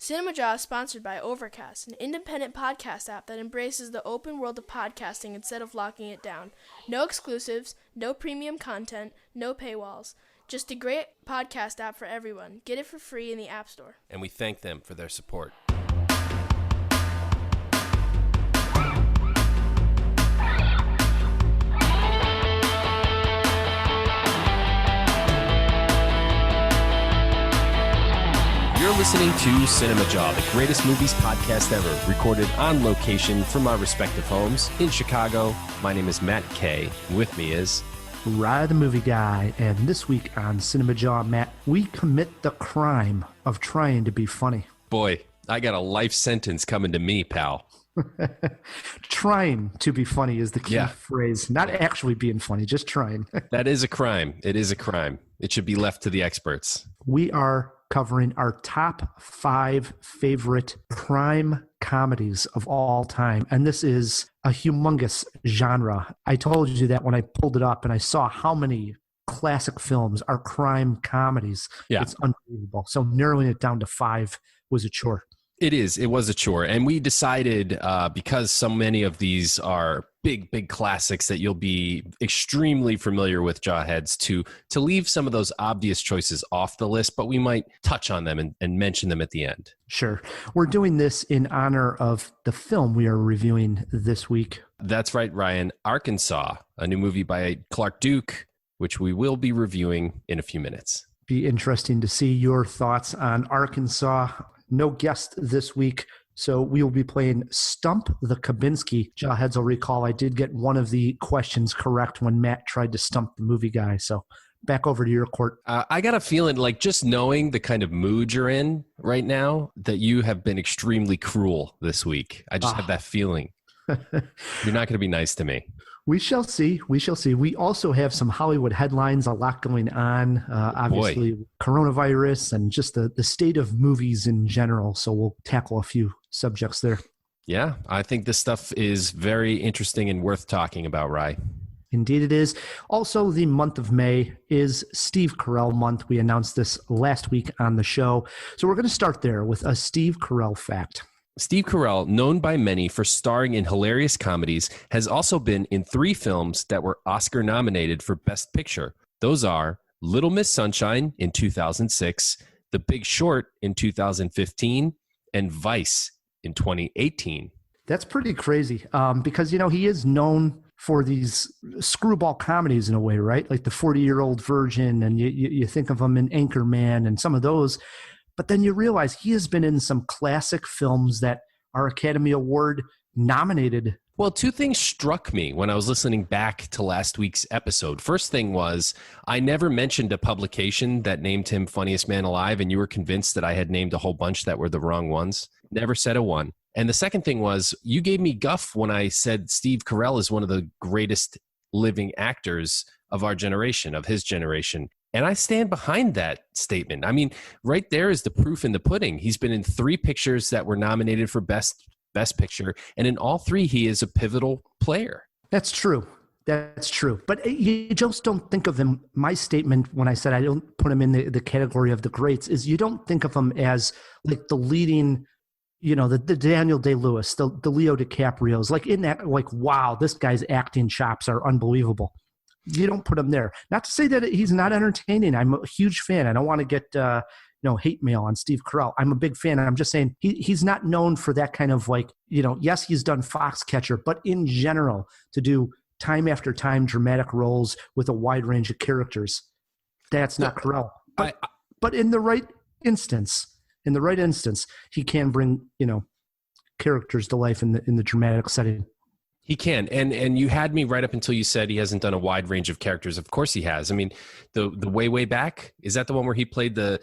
Cinemajaw is sponsored by Overcast, an independent podcast app that embraces the open world of podcasting instead of locking it down. No exclusives, no premium content, no paywalls. Just a great podcast app for everyone. Get it for free in the App Store. And we thank them for their support. You're listening to Cinemajaw, the greatest movies podcast ever, recorded on location from our respective homes in Chicago. My name is Matt Kay. With me is Rye the Movie Guy, and this week on Cinemajaw, Matt, we commit the crime of trying to be funny. Boy, I got a life sentence coming to me, pal. Trying to be funny is the key phrase. Not actually being funny, just trying. That is a crime. It is a crime. It should be left to the experts. We are covering our top 5 favorite crime comedies of all time. And this is a humongous genre. I told you that when I pulled it up and I saw how many classic films are crime comedies. Yeah. It's unbelievable. So narrowing it down to 5 was a chore. It is. It was a chore. And we decided, because so many of these are big classics that you'll be extremely familiar with, Jawheads, to leave some of those obvious choices off the list, but we might touch on them and mention them at the end. Sure. We're doing this in honor of the film we are reviewing this week. That's right, Ryan. Arkansas, a new movie by Clark Duke, which we will be reviewing in a few minutes. Be interesting to see your thoughts on Arkansas. No guest this week, so we will be playing Stump the Kubinski. Jawheads will recall I did get one of the questions correct when Matt tried to stump the movie guy, so back over to your court. I got a feeling, like, just knowing the kind of mood you're in right now, that you have been extremely cruel this week. I just have that feeling. You're not going to be nice to me. We shall see. We shall see. We also have some Hollywood headlines, a lot going on. Obviously, coronavirus and just the state of movies in general. So we'll tackle a few subjects there. Yeah, I think this stuff is very interesting and worth talking about, Rye. Indeed it is. Also, the month of May is Steve Carell month. We announced this last week on the show. So we're going to start there with a Steve Carell fact. Steve Carell, known by many for starring in hilarious comedies, has also been in 3 films that were Oscar nominated for Best Picture. Those are Little Miss Sunshine in 2006, The Big Short in 2015, and Vice in 2018. That's pretty crazy because, you know, he is known for these screwball comedies in a way, right? Like The 40-Year-Old Virgin, and you think of him in Anchorman and some of those. But then you realize he has been in some classic films that are Academy Award nominated. Well, 2 things struck me when I was listening back to last week's episode. First thing was, I never mentioned a publication that named him Funniest Man Alive, and you were convinced that I had named a whole bunch that were the wrong ones. Never said a one. And the second thing was, you gave me guff when I said Steve Carell is one of the greatest living actors of our generation, of his generation. And I stand behind that statement. I mean, right there is the proof in the pudding. He's been in 3 pictures that were nominated for Best Picture, and in all 3, he is a pivotal player. That's true. That's true. But you just don't think of him. My statement when I said I don't put him in the category of the greats is you don't think of him as like the leading, you know, the Daniel Day-Lewis, the Leo DiCaprio's, like in that, like, wow, this guy's acting chops are unbelievable. You don't put him there. Not to say that he's not entertaining. I'm a huge fan. I don't want to get hate mail on Steve Carell. I'm a big fan. I'm just saying he's not known for that kind of, like, you know, yes, he's done Foxcatcher, but in general, to do time after time dramatic roles with a wide range of characters, that's not Carell. But in the right instance, he can bring, you know, characters to life in the dramatic setting. He can. And you had me right up until you said he hasn't done a wide range of characters. Of course he has. I mean, the way back, is that the one where he played the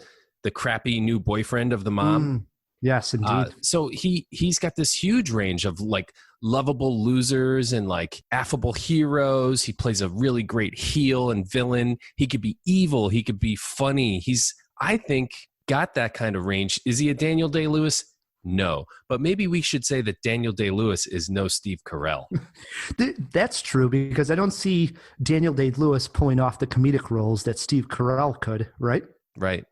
crappy new boyfriend of the mom? Yes, indeed. So he's got this huge range of, like, lovable losers and, like, affable heroes. He plays a really great heel and villain. He could be evil. He could be funny. He's, I think, got that kind of range. Is he a Daniel Day-Lewis? No, but maybe we should say that Daniel Day-Lewis is no Steve Carell. That's true, because I don't see Daniel Day-Lewis pulling off the comedic roles that Steve Carell could, right? Right.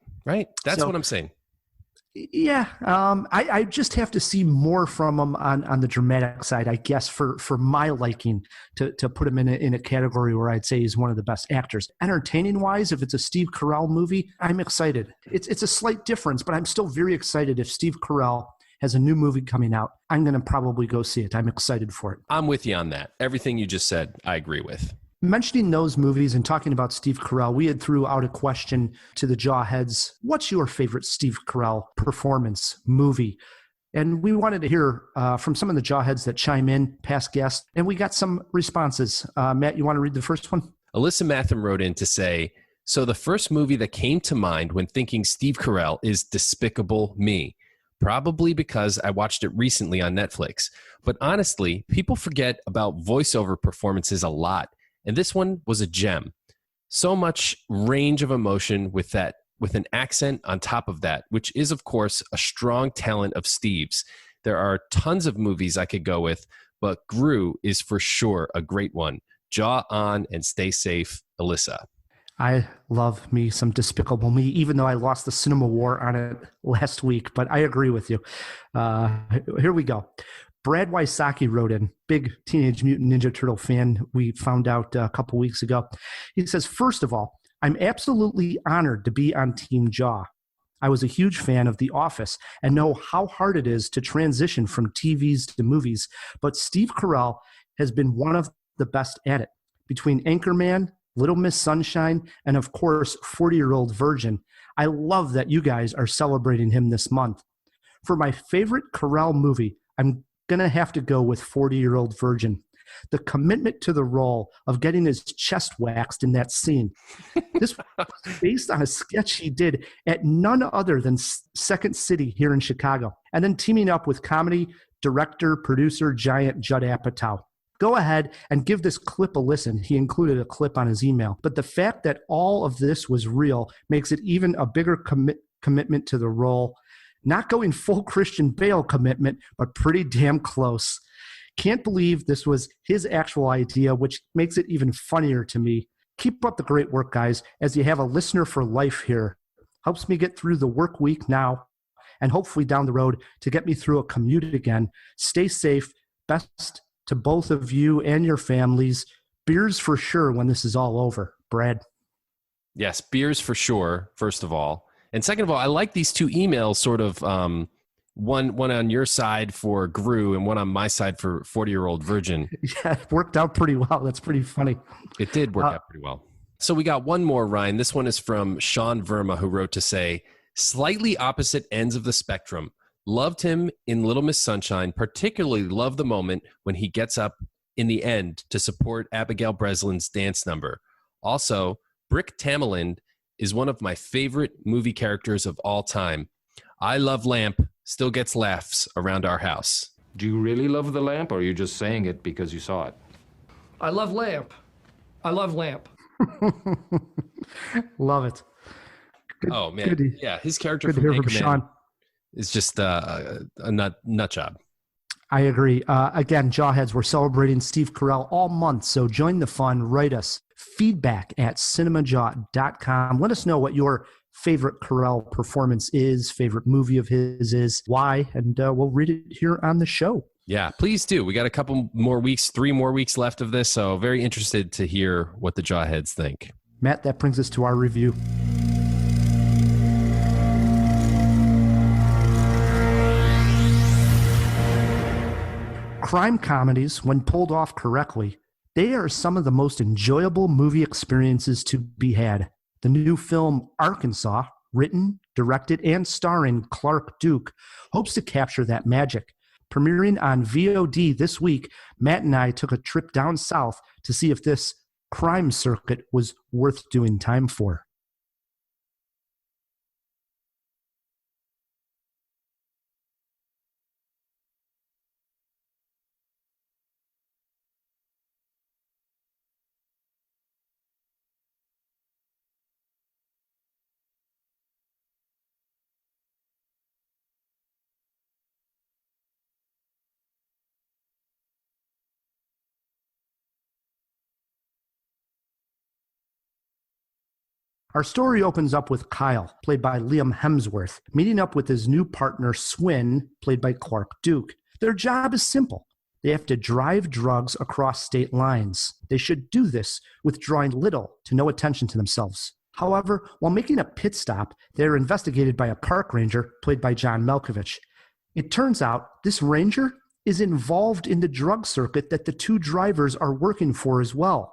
That's what I'm saying. Yeah, I just have to see more from him on the dramatic side, I guess, for my liking to put him in a category where I'd say he's one of the best actors. Entertaining wise, if it's a Steve Carell movie, I'm excited. It's a slight difference, but I'm still very excited if Steve Carell has a new movie coming out. I'm going to probably go see it. I'm excited for it. I'm with you on that. Everything you just said, I agree with. Mentioning those movies and talking about Steve Carell, we had threw out a question to the Jawheads. What's your favorite Steve Carell performance movie? And we wanted to hear from some of the Jawheads that chime in, past guests, and we got some responses. Matt, you want to read the first one? Alyssa Matham wrote in to say, so the first movie that came to mind when thinking Steve Carell is Despicable Me. Probably because I watched it recently on Netflix. But honestly, people forget about voiceover performances a lot. And this one was a gem. So much range of emotion with an accent on top of that, which is, of course, a strong talent of Steve's. There are tons of movies I could go with, but Gru is for sure a great one. Jaw on and stay safe, Alyssa. I love me some Despicable Me, even though I lost the Cinema War on it last week, but I agree with you. Here we go. Brad Wysocki wrote in, big Teenage Mutant Ninja Turtle fan, we found out a couple weeks ago. He says, first of all, I'm absolutely honored to be on Team Jaw. I was a huge fan of The Office and know how hard it is to transition from TVs to movies, but Steve Carell has been one of the best at it. Between Anchorman, Little Miss Sunshine, and of course, 40-Year-Old Virgin, I love that you guys are celebrating him this month. For my favorite Carell movie, I'm going to have to go with 40-Year-Old Virgin. The commitment to the role of getting his chest waxed in that scene. This was based on a sketch he did at none other than Second City here in Chicago, and then teaming up with comedy director, producer, giant Judd Apatow. Go ahead and give this clip a listen. He included a clip on his email. But the fact that all of this was real makes it even a bigger commitment to the role. Not going full Christian Bale commitment, but pretty damn close. Can't believe this was his actual idea, which makes it even funnier to me. Keep up the great work, guys, as you have a listener for life here. Helps me get through the work week now and hopefully down the road to get me through a commute again. Stay safe. Best to both of you and your families. Beers for sure when this is all over. Brad. Yes, beers for sure, first of all. And second of all, I like these two emails sort of one on your side for Gru and one on my side for 40-Year-Old Virgin. Yeah, it worked out pretty well. That's pretty funny. It did work out pretty well. So we got one more, Ryan. This one is from Sean Verma, who wrote to say, slightly opposite ends of the spectrum. Loved him in Little Miss Sunshine, particularly loved the moment when he gets up in the end to support Abigail Breslin's dance number. Also, Brick Tamalind is one of my favorite movie characters of all time. I love Lamp, still gets laughs around our house. Do you really love the lamp, or are you just saying it because you saw it? I love Lamp. I love Lamp. Love it. Good, oh, man. Yeah, his character from Anchorman is just a nut job. I agree. Again, Jawheads, we're celebrating Steve Carell all month, so join the fun. Write us feedback@cinemajaw.com. Let us know what your favorite Carell performance is, favorite movie of his is, why, and we'll read it here on the show. Yeah, please do. We got a couple more weeks, 3 more weeks left of this, so very interested to hear what the Jawheads think. Matt, that brings us to our review. Crime comedies, when pulled off correctly, they are some of the most enjoyable movie experiences to be had. The new film Arkansas, written, directed, and starring Clark Duke, hopes to capture that magic. Premiering on VOD this week, Matt and I took a trip down south to see if this crime circuit was worth doing time for. Our story opens up with Kyle, played by Liam Hemsworth, meeting up with his new partner Swin, played by Clark Duke. Their job is simple. They have to drive drugs across state lines. They should do this with drawing little to no attention to themselves. However, while making a pit stop, they are investigated by a park ranger, played by John Malkovich. It turns out this ranger is involved in the drug circuit that the two drivers are working for as well.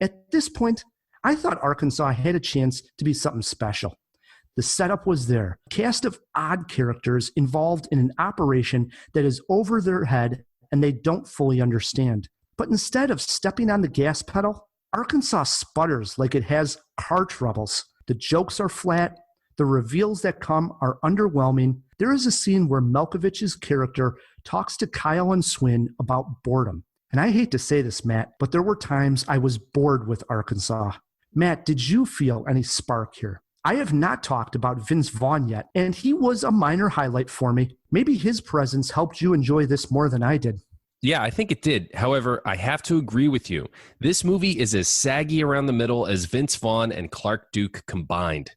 At this point, I thought Arkansas had a chance to be something special. The setup was there. A cast of odd characters involved in an operation that is over their head and they don't fully understand. But instead of stepping on the gas pedal, Arkansas sputters like it has car troubles. The jokes are flat. The reveals that come are underwhelming. There is a scene where Malkovich's character talks to Kyle and Swin about boredom. And I hate to say this, Matt, but there were times I was bored with Arkansas. Matt, did you feel any spark here? I have not talked about Vince Vaughn yet, and he was a minor highlight for me. Maybe his presence helped you enjoy this more than I did. Yeah, I think it did. However, I have to agree with you. This movie is as saggy around the middle as Vince Vaughn and Clark Duke combined.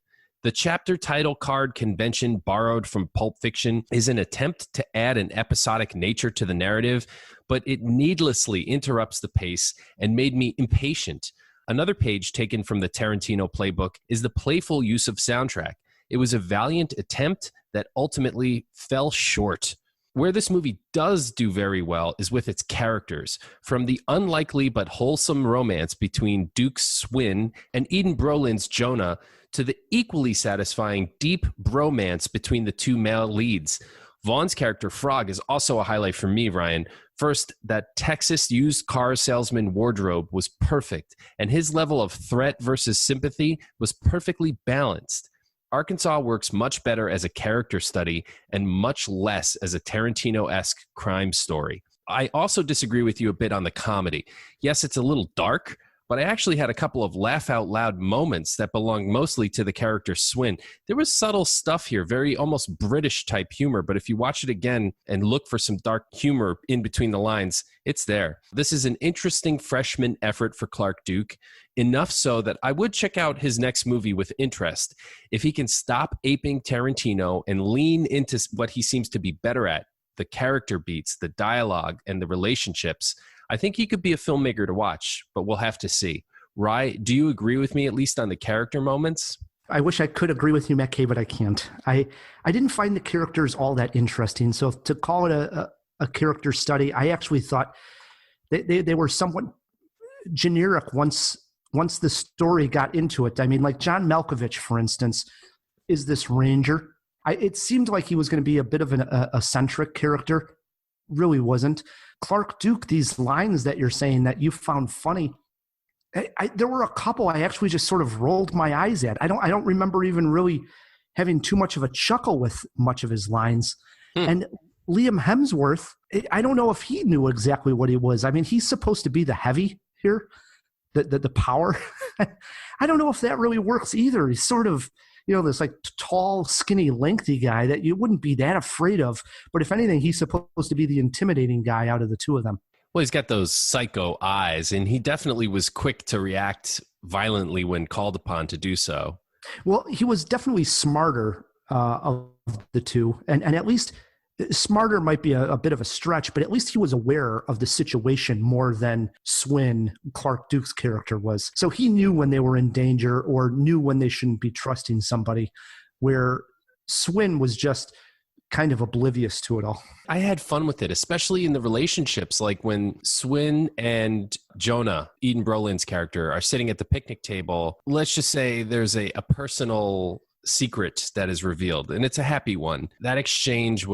The chapter title card convention borrowed from Pulp Fiction is an attempt to add an episodic nature to the narrative, but it needlessly interrupts the pace and made me impatient. Another page taken from the Tarantino playbook is the playful use of soundtrack. It was a valiant attempt that ultimately fell short. Where this movie does do very well is with its characters, from the unlikely but wholesome romance between Duke's Swin and Eden Brolin's Jonah to the equally satisfying deep bromance between the two male leads. Vaughn's character Frog is also a highlight for me, Ryan. First, that Texas used car salesman wardrobe was perfect, and his level of threat versus sympathy was perfectly balanced. Arkansas works much better as a character study and much less as a Tarantino-esque crime story. I also disagree with you a bit on the comedy. Yes, it's a little dark, but I actually had a couple of laugh-out-loud moments that belong mostly to the character Swin. There was subtle stuff here, very almost British-type humor, but if you watch it again and look for some dark humor in between the lines, it's there. This is an interesting freshman effort for Clark Duke, enough so that I would check out his next movie with interest. If he can stop aping Tarantino and lean into what he seems to be better at, the character beats, the dialogue, and the relationships, I think he could be a filmmaker to watch, but we'll have to see. Rye, do you agree with me, at least on the character moments? I wish I could agree with you, Matt Kay, but I can't. I didn't find the characters all that interesting. So to call it a character study, I actually thought they were somewhat generic once the story got into it. I mean, like John Malkovich, for instance, is this ranger. It seemed like he was going to be a bit of an eccentric character. Really wasn't. Clark Duke, these lines that you're saying that you found funny, there were a couple I actually just sort of rolled my eyes at. I don't remember even really having too much of a chuckle with much of his lines. And Liam Hemsworth, I don't know if he knew exactly what he was. I mean, he's supposed to be the heavy here, the power. I don't know if that really works either. He's sort of, this like tall, skinny, lengthy guy that you wouldn't be that afraid of. But if anything, he's supposed to be the intimidating guy out of the two of them. Well, he's got those psycho eyes, and he definitely was quick to react violently when called upon to do so. Well, he was definitely smarter of the two. And at least smarter might be a bit of a stretch, but at least he was aware of the situation more than Swin, Clark Duke's character, was. So he knew when they were in danger or knew when they shouldn't be trusting somebody, where Swin was just kind of oblivious to it all. I had fun with it, especially in the relationships, like when Swin and Jonah, Eden Brolin's character, are sitting at the picnic table. Let's just say there's a personal secret that is revealed, and it's a happy one. That exchange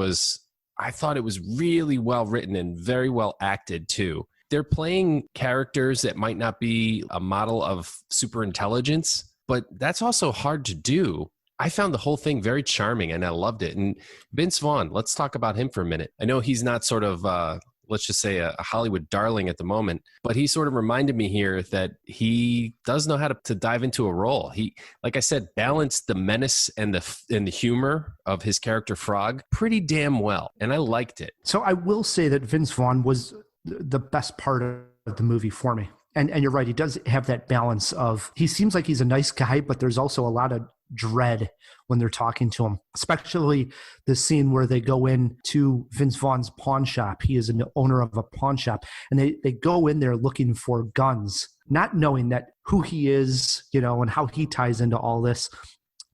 I thought it was really well written and very well acted too. They're playing characters that might not be a model of super intelligence, but that's also hard to do. I found the whole thing very charming and I loved it. And Vince Vaughn, let's talk about him for a minute. I know he's not sort of let's just say a Hollywood darling at the moment, but he sort of reminded me here that he does know how to dive into a role. He, like I said, balanced the menace and the humor of his character Frog pretty damn well, and I liked it. So I will say that Vince Vaughn was the best part of the movie for me. And you're right, he does have that balance of, he seems like he's a nice guy, but there's also a lot of dread when they're talking to him, especially the scene where they go in to Vince Vaughn's pawn shop. He is an owner of a pawn shop, and they go in there looking for guns, not knowing that who he is, and how he ties into all this.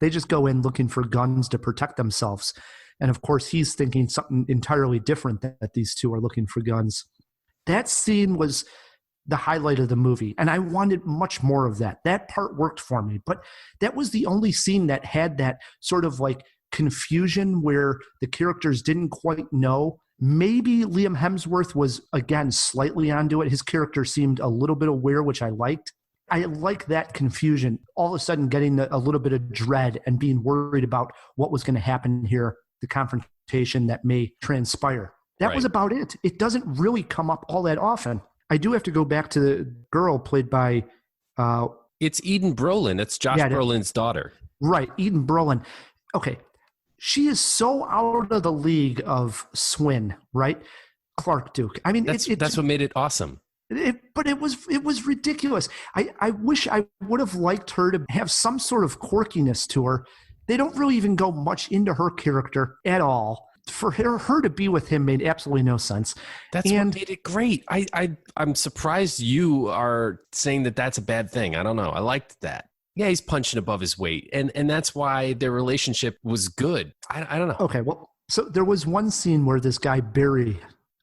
They just go in looking for guns to protect themselves. And of course, he's thinking something entirely different, that these two are looking for guns. That scene was the highlight of the movie, and I wanted much more of that. That part worked for me, but that was the only scene that had that sort of like confusion where the characters didn't quite know. Maybe Liam Hemsworth was, again, slightly onto it. His character seemed a little bit aware, which I liked. I like that confusion, all of a sudden getting a little bit of dread and being worried about what was going to happen here, the confrontation that may transpire. That was about it. It doesn't really come up all that often. I do have to go back to the girl played by... it's Eden Brolin. It's Josh Brolin's daughter. Right, Eden Brolin. Okay, she is so out of the league of Swin, right? Clark Duke. I mean, that's what made it awesome. But it was ridiculous. I wish I would have liked her to have some sort of quirkiness to her. They don't really even go much into her character at all. For her to be with him made absolutely no sense. What made it great. I'm surprised you are saying that that's a bad thing. I don't know. I liked that. Yeah, he's punching above his weight. And that's why their relationship was good. I don't know. Okay, well, so there was one scene where this guy, Barry,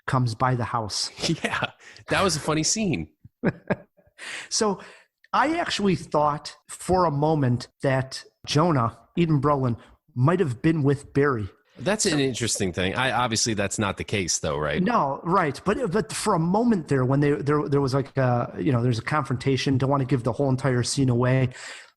comes by the house. Yeah, that was a funny scene. So I actually thought for a moment that Jonah, Eden Brolin, might have been with Barry. That's an interesting thing. Obviously that's not the case though, right? No, right. But for a moment there, when there was like there's a confrontation. Don't want to give the whole entire scene away,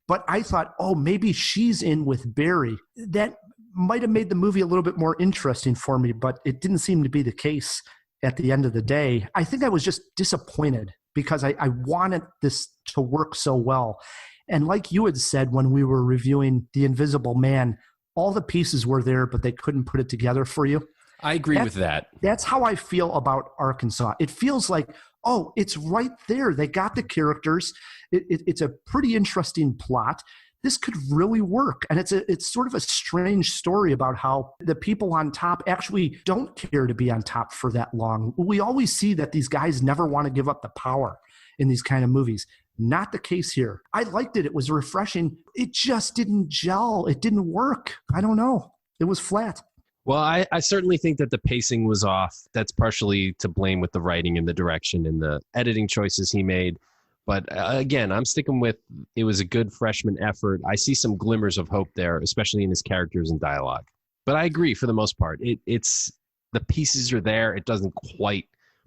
but I thought, oh, maybe she's in with Barry. That might have made the movie a little bit more interesting for me, but it didn't seem to be the case at the end of the day. I think I was just disappointed because I wanted this to work so well. And like you had said when we were reviewing The Invisible Man, all the pieces were there, but they couldn't put it together for you. I agree with that. That's how I feel about Arkansas. It feels like, oh, it's right there. They got the characters. It's a pretty interesting plot. This could really work. And it's sort of a strange story about how the people on top actually don't care to be on top for that long. We always see that these guys never want to give up the power in these kind of movies. Not the case here. I liked it. It was refreshing. It just didn't gel. It didn't work. I don't know. It was flat. Well, I certainly think that the pacing was off. That's partially to blame with the writing and the direction and the editing choices he made. But again, I'm sticking with it was a good freshman effort. I see some glimmers of hope there, especially in his characters and dialogue. But I agree for the most part. It's the pieces are there. It doesn't quite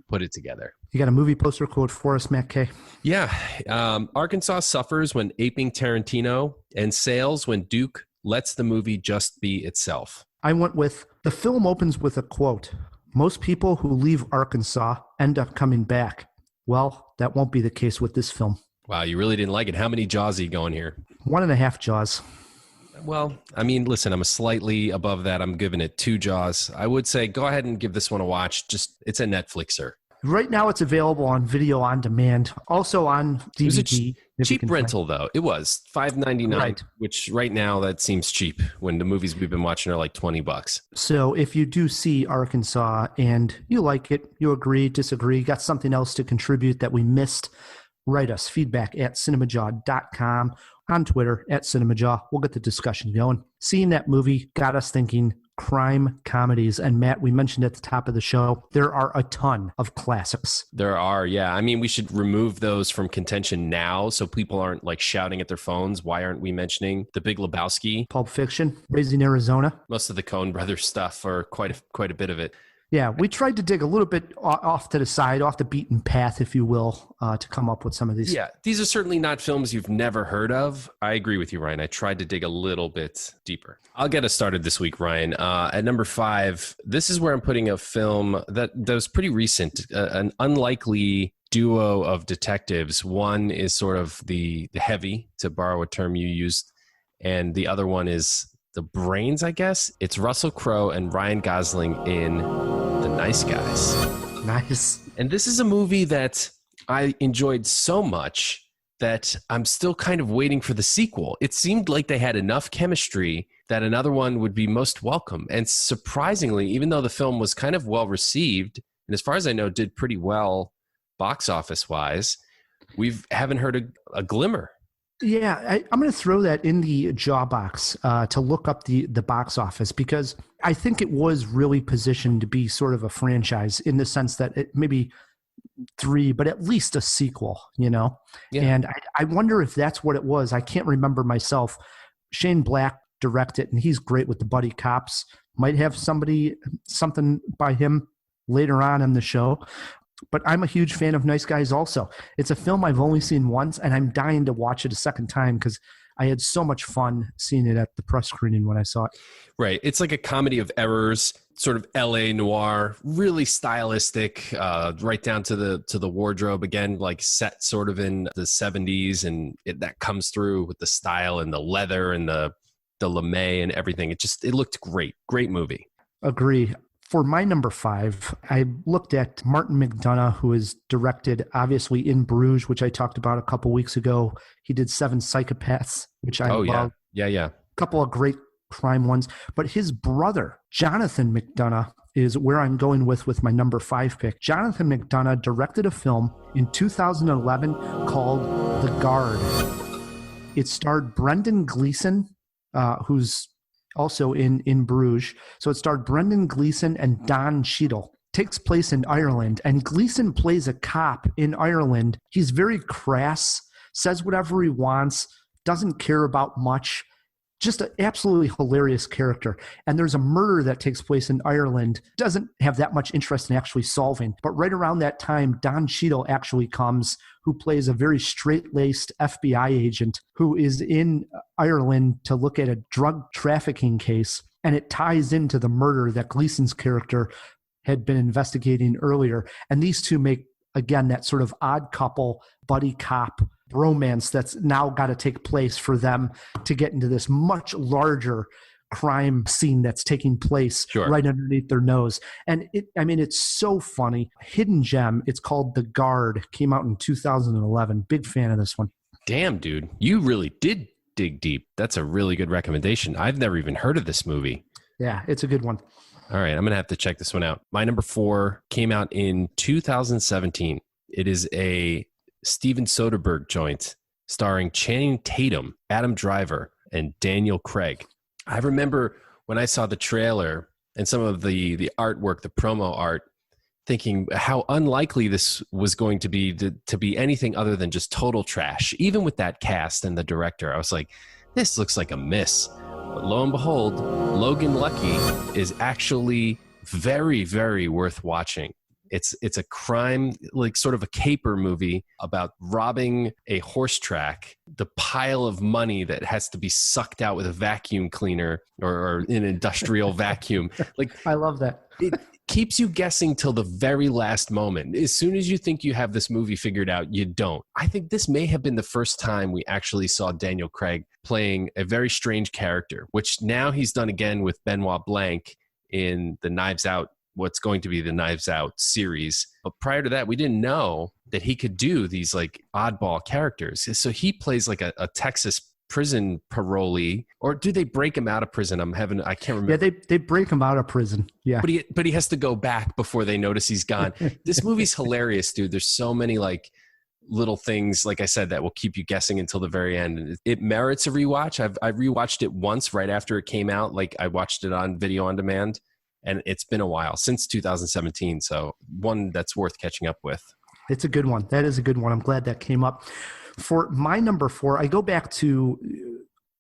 put it together. You got a movie poster quote for us, Matt K? Yeah. Arkansas suffers when aping Tarantino and sails when Duke lets the movie just be itself. I went with, the film opens with a quote. Most people who leave Arkansas end up coming back. Well, that won't be the case with this film. Wow, you really didn't like it. How many Jaws are you going here? 1.5 Jaws. Well, I mean, listen, I'm slightly above that. I'm giving it 2 Jaws. I would say go ahead and give this one a watch. It's a Netflixer. Right now it's available on video on demand, also on DVD. It was a cheap rental, though. It was $5.99, right, which right now that seems cheap when the movies we've been watching are like $20. So if you do see Arkansas and you like it, you agree, disagree, got something else to contribute that we missed, write us feedback at cinemajaw.com, on Twitter at Cinemajaw. We'll get the discussion going. Seeing that movie got us thinking crime comedies. And Matt, we mentioned at the top of the show, there are a ton of classics. There are, yeah. I mean, we should remove those from contention now so people aren't like shouting at their phones. Why aren't we mentioning The Big Lebowski? Pulp Fiction, Raising Arizona. Most of the Coen Brothers stuff, or quite a bit of it. Yeah, we tried to dig a little bit off to the side, off the beaten path, if you will, to come up with some of these. Yeah, these are certainly not films you've never heard of. I agree with you, Ryan. I tried to dig a little bit deeper. I'll get us started this week, Ryan. At number 5, this is where I'm putting a film that was pretty recent, an unlikely duo of detectives. One is sort of the heavy, to borrow a term you used, and the other one is the brains, I guess. It's Russell Crowe and Ryan Gosling in The Nice Guys. Nice. And this is a movie that I enjoyed so much that I'm still kind of waiting for the sequel. It seemed like they had enough chemistry that another one would be most welcome. And surprisingly, even though the film was kind of well received, and as far as I know, did pretty well box office wise, we haven't heard a glimmer. Yeah, I'm going to throw that in the jaw box to look up the box office, because I think it was really positioned to be sort of a franchise in the sense that it maybe 3, but at least a sequel, you know? Yeah. And I wonder if that's what it was. I can't remember myself. Shane Black directed, and he's great with the buddy cops. Might have something by him later on in the show. But I'm a huge fan of Nice Guys also. It's a film I've only seen once, and I'm dying to watch it a second time because I had so much fun seeing it at the press screening when I saw it. Right. It's like a comedy of errors, sort of LA noir, really stylistic, right down to the wardrobe, again, like set sort of in the 70s, and that comes through with the style and the leather and the lame and everything. It looked great. Great movie. Agree. For my number 5, I looked at Martin McDonagh, who has directed, obviously, In Bruges, which I talked about a couple weeks ago. He did 7 Psychopaths, which I love. Yeah. A couple of great crime ones. But his brother, Jonathan McDonagh, is where I'm going with my number 5 pick. Jonathan McDonagh directed a film in 2011 called The Guard. It starred Brendan Gleeson, who's also in Bruges. So it starred Brendan Gleeson and Don Cheadle. Takes place in Ireland, and Gleeson plays a cop in Ireland. He's very crass, says whatever he wants, doesn't care about much. Just an absolutely hilarious character. And there's a murder that takes place in Ireland. Doesn't have that much interest in actually solving. But right around that time, Don Cheadle actually comes, who plays a very straight-laced FBI agent who is in Ireland to look at a drug trafficking case. And it ties into the murder that Gleeson's character had been investigating earlier. And these two make, again, that sort of odd couple, buddy cop romance that's now got to take place for them to get into this much larger crime scene that's taking place right underneath their nose. And it's so funny. Hidden gem. It's called The Guard. Came out in 2011. Big fan of this one. Damn, dude. You really did dig deep. That's a really good recommendation. I've never even heard of this movie. Yeah, it's a good one. All right, I'm going to have to check this one out. My number 4 came out in 2017. It is a Steven Soderbergh joint starring Channing Tatum, Adam Driver, and Daniel Craig. I remember when I saw the trailer and some of the artwork, the promo art, thinking how unlikely this was going to be anything other than just total trash. Even with that cast and the director, I was like, this looks like a miss. But lo and behold, Logan Lucky is actually very, very worth watching. It's a crime, like sort of a caper movie about robbing a horse track, the pile of money that has to be sucked out with a vacuum cleaner or an industrial vacuum. Like, I love that. It keeps you guessing till the very last moment. As soon as you think you have this movie figured out, you don't. I think this may have been the first time we actually saw Daniel Craig playing a very strange character, which now he's done again with Benoit Blanc in the Knives Out, what's going to be the Knives Out series. But prior to that, we didn't know that he could do these like oddball characters. So he plays like a Texas prison parolee, or do they break him out of prison? I can't remember. Yeah, they break him out of prison. Yeah. But he has to go back before they notice he's gone. This movie's hilarious, dude. There's so many like little things, like I said, that will keep you guessing until the very end. And it merits a rewatch. I rewatched it once right after it came out. Like I watched it on video on demand. And it's been a while, since 2017. So one that's worth catching up with. It's a good one. That is a good one. I'm glad that came up. For my number 4, I go back to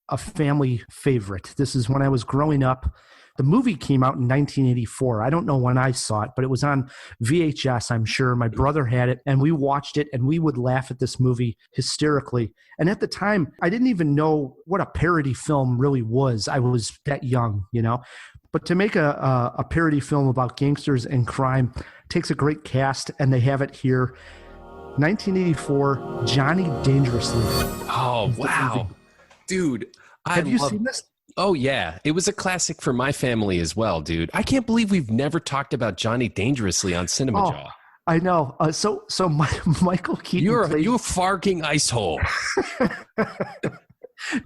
a family favorite. This is when I was growing up. The movie came out in 1984. I don't know when I saw it, but it was on VHS, I'm sure. My brother had it, and we watched it, and we would laugh at this movie hysterically. And at the time, I didn't even know what a parody film really was. I was that young, you know. But to make a parody film about gangsters and crime takes a great cast, and they have it here. 1984, Johnny Dangerously. Oh, wow. Dude. Have you seen this? Oh, yeah. It was a classic for my family as well, dude. I can't believe we've never talked about Johnny Dangerously on Cinemajaw. I know. Michael Keaton You're farking ice hole.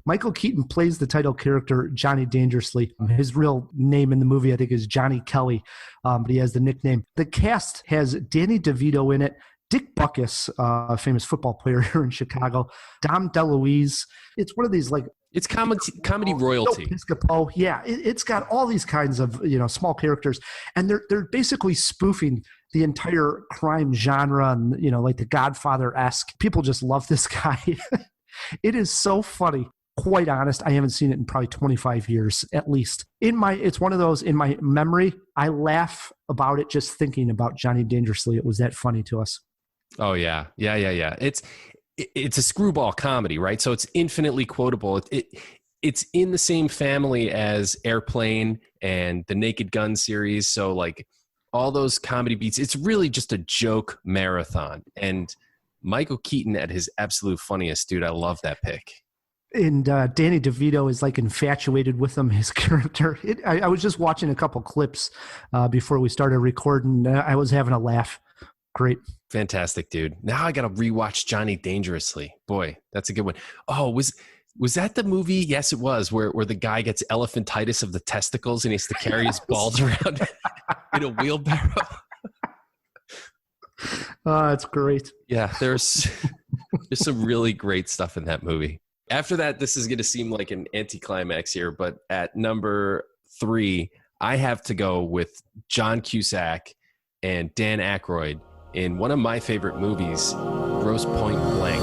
Michael Keaton plays the title character Johnny Dangerously. His real name in the movie, I think, is Johnny Kelly, but he has the nickname. The cast has Danny DeVito in it, Dick Butkus, a famous football player here in Chicago, Dom DeLuise. It's one of these it's comedy royalty. Episcopo. Yeah, it's got all these kinds of small characters, and they're basically spoofing the entire crime genre, and like the Godfather-esque. People just love this guy. It is so funny. Quite honest, I haven't seen it in probably 25 years at least. It's one of those in my memory. I laugh about it just thinking about Johnny Dangerously. It was that funny to us. Oh yeah. It's a screwball comedy, right? So it's infinitely quotable. It's in the same family as Airplane and the Naked Gun series. So like all those comedy beats, it's really just a joke marathon. And Michael Keaton at his absolute funniest, dude. I love that pick. And Danny DeVito is like infatuated with him, his character. I was just watching a couple clips before we started recording. I was having a laugh. Great. Fantastic, dude. Now I got to rewatch Johnny Dangerously. Boy, that's a good one. Oh, was that the movie? Yes, it was, where the guy gets elephantitis of the testicles and he has to carry his balls around in a wheelbarrow. It's great. Yeah, there's some really great stuff in that movie. After that, this is going to seem like an anticlimax here, but at number 3, I have to go with John Cusack and Dan Aykroyd in one of my favorite movies, Grosse Point Blank.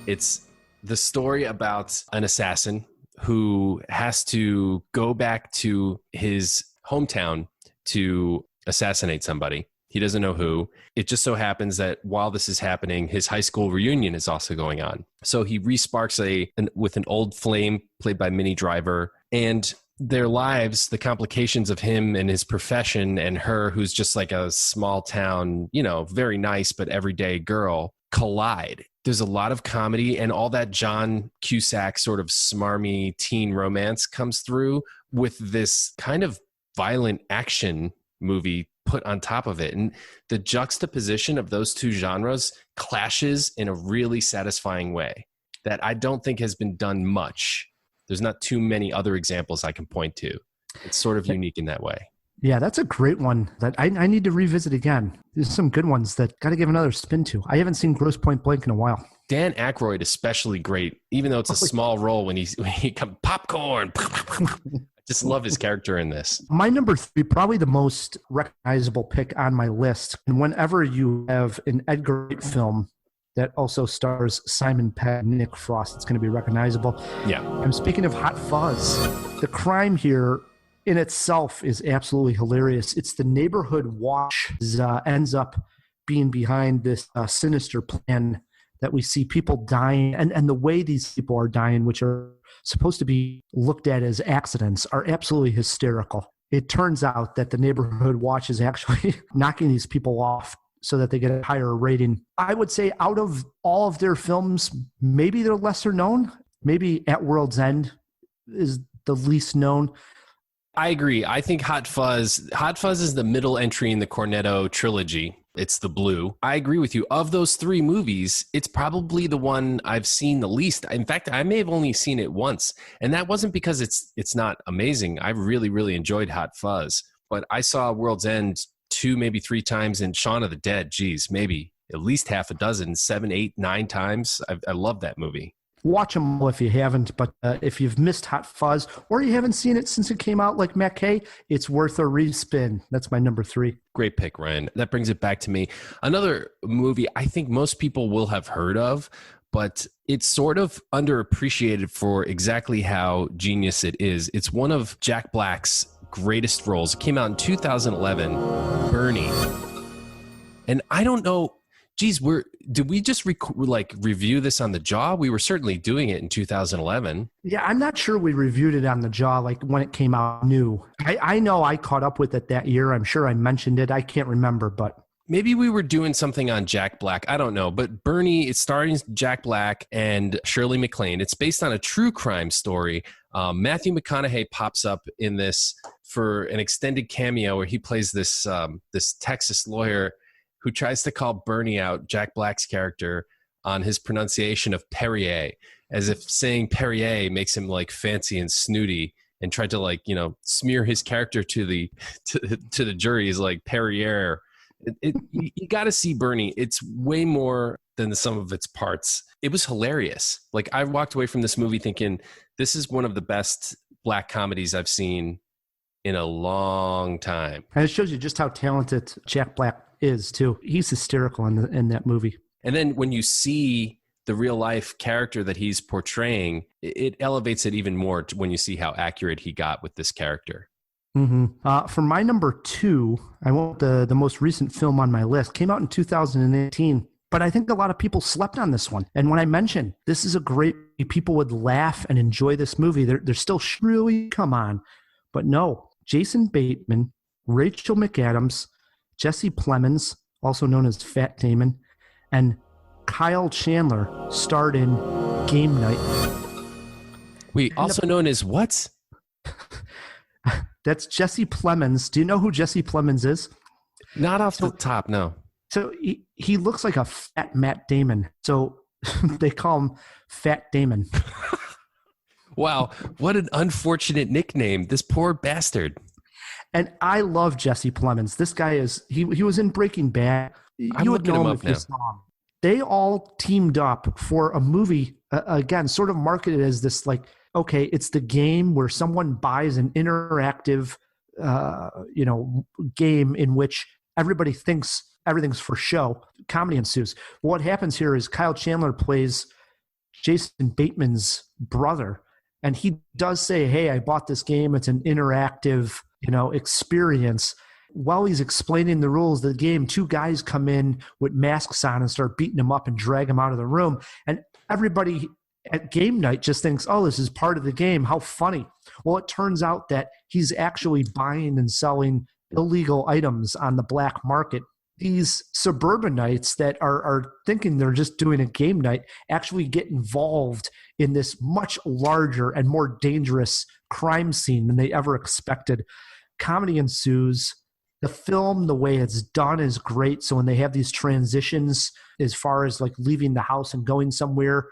It's the story about an assassin who has to go back to his hometown to assassinate somebody. He doesn't know who. It just so happens that while this is happening, his high school reunion is also going on. So he resparks with an old flame played by Minnie Driver, and their lives, the complications of him and his profession and her, who's just like a small town, very nice but everyday girl, collide. There's a lot of comedy, and all that John Cusack sort of smarmy teen romance comes through with this kind of violent action movie put on top of it. And the juxtaposition of those two genres clashes in a really satisfying way that I don't think has been done much. There's not too many other examples I can point to. It's sort of unique in that way. Yeah, that's a great one that I need to revisit again. There's some good ones that got to give another spin to. I haven't seen Grosse Point Blank in a while. Dan Aykroyd especially great, even though it's a small role when he comes popcorn. I just love his character in this. My number 3, probably the most recognizable pick on my list. And whenever you have an Edgar Wright film that also stars Simon Pegg and Nick Frost, it's going to be recognizable. Yeah. I'm speaking of Hot Fuzz. The crime here in itself is absolutely hilarious. It's the neighborhood watch ends up being behind this sinister plan that we see people dying. And the way these people are dying, which are supposed to be looked at as accidents, are absolutely hysterical. It turns out that the neighborhood watch is actually knocking these people off so that they get a higher rating. I would say out of all of their films, maybe they're lesser known. Maybe At World's End is the least known. I agree. I think Hot Fuzz is the middle entry in the Cornetto trilogy. It's the blue. I agree with you. Of those 3 movies, it's probably the one I've seen the least. In fact, I may have only seen it once, and that wasn't because it's not amazing. I really, really enjoyed Hot Fuzz, but I saw World's End 2, maybe 3 times, and Shaun of the Dead, geez, maybe at least half a dozen, 7, 8, 9 times. I love that movie. Watch them if you haven't, but if you've missed Hot Fuzz or you haven't seen it since it came out like Matt Kay, it's worth a respin. That's my number 3. Great pick, Ryan. That brings it back to me. Another movie I think most people will have heard of, but it's sort of underappreciated for exactly how genius it is. It's one of Jack Black's greatest roles. It came out in 2011, Bernie. And I don't know, geez, did we just review this on the Jaw? We were certainly doing it in 2011. Yeah, I'm not sure we reviewed it on the Jaw like when it came out new. I know I caught up with it that year. I'm sure I mentioned it. I can't remember, but maybe we were doing something on Jack Black. I don't know. But Bernie, it's starring Jack Black and Shirley MacLaine. It's based on a true crime story. Matthew McConaughey pops up in this for an extended cameo where he plays this Texas lawyer who tries to call Bernie out, Jack Black's character, on his pronunciation of Perrier, as if saying Perrier makes him like fancy and snooty, and tried to like, smear his character to the jury is like Perrier. You got to see Bernie. It's way more than the sum of its parts. It was hilarious. Like, I walked away from this movie thinking this is one of the best black comedies I've seen in a long time. And it shows you just how talented Jack Black is too. He's hysterical in that movie. And then when you see the real life character that he's portraying, it elevates it even more when you see how accurate he got with this character. Mm-hmm. For my number 2, I want the most recent film on my list. Came out in 2018, but I think a lot of people slept on this one. And when I mentioned this is a great, people would laugh and enjoy this movie, they're still really, come on. But no, Jason Bateman, Rachel McAdams, Jesse Plemons, also known as Fat Damon, and Kyle Chandler starred in Game Night. Wait, also known as what? That's Jesse Plemons. Do you know who Jesse Plemons is? Not off the top, no. So he looks like a fat Matt Damon. So they call him Fat Damon. Wow, what an unfortunate nickname. This poor bastard. And I love Jesse Plemons. This guy he was in Breaking Bad. I'm looking him up now. They all teamed up for a movie, again, sort of marketed as this, like, okay, it's the game where someone buys an interactive, game in which everybody thinks everything's for show. Comedy ensues. What happens here is Kyle Chandler plays Jason Bateman's brother, and he does say, hey, I bought this game. It's an interactive, experience. While he's explaining the rules of the game, 2 guys come in with masks on and start beating him up and drag him out of the room. And everybody at game night just thinks, oh, this is part of the game. How funny. Well, it turns out that he's actually buying and selling illegal items on the black market. These suburbanites that are thinking they're just doing a game night actually get involved in this much larger and more dangerous crime scene than they ever expected. Comedy ensues. The film, the way it's done is great. So when they have these transitions as far as like leaving the house and going somewhere,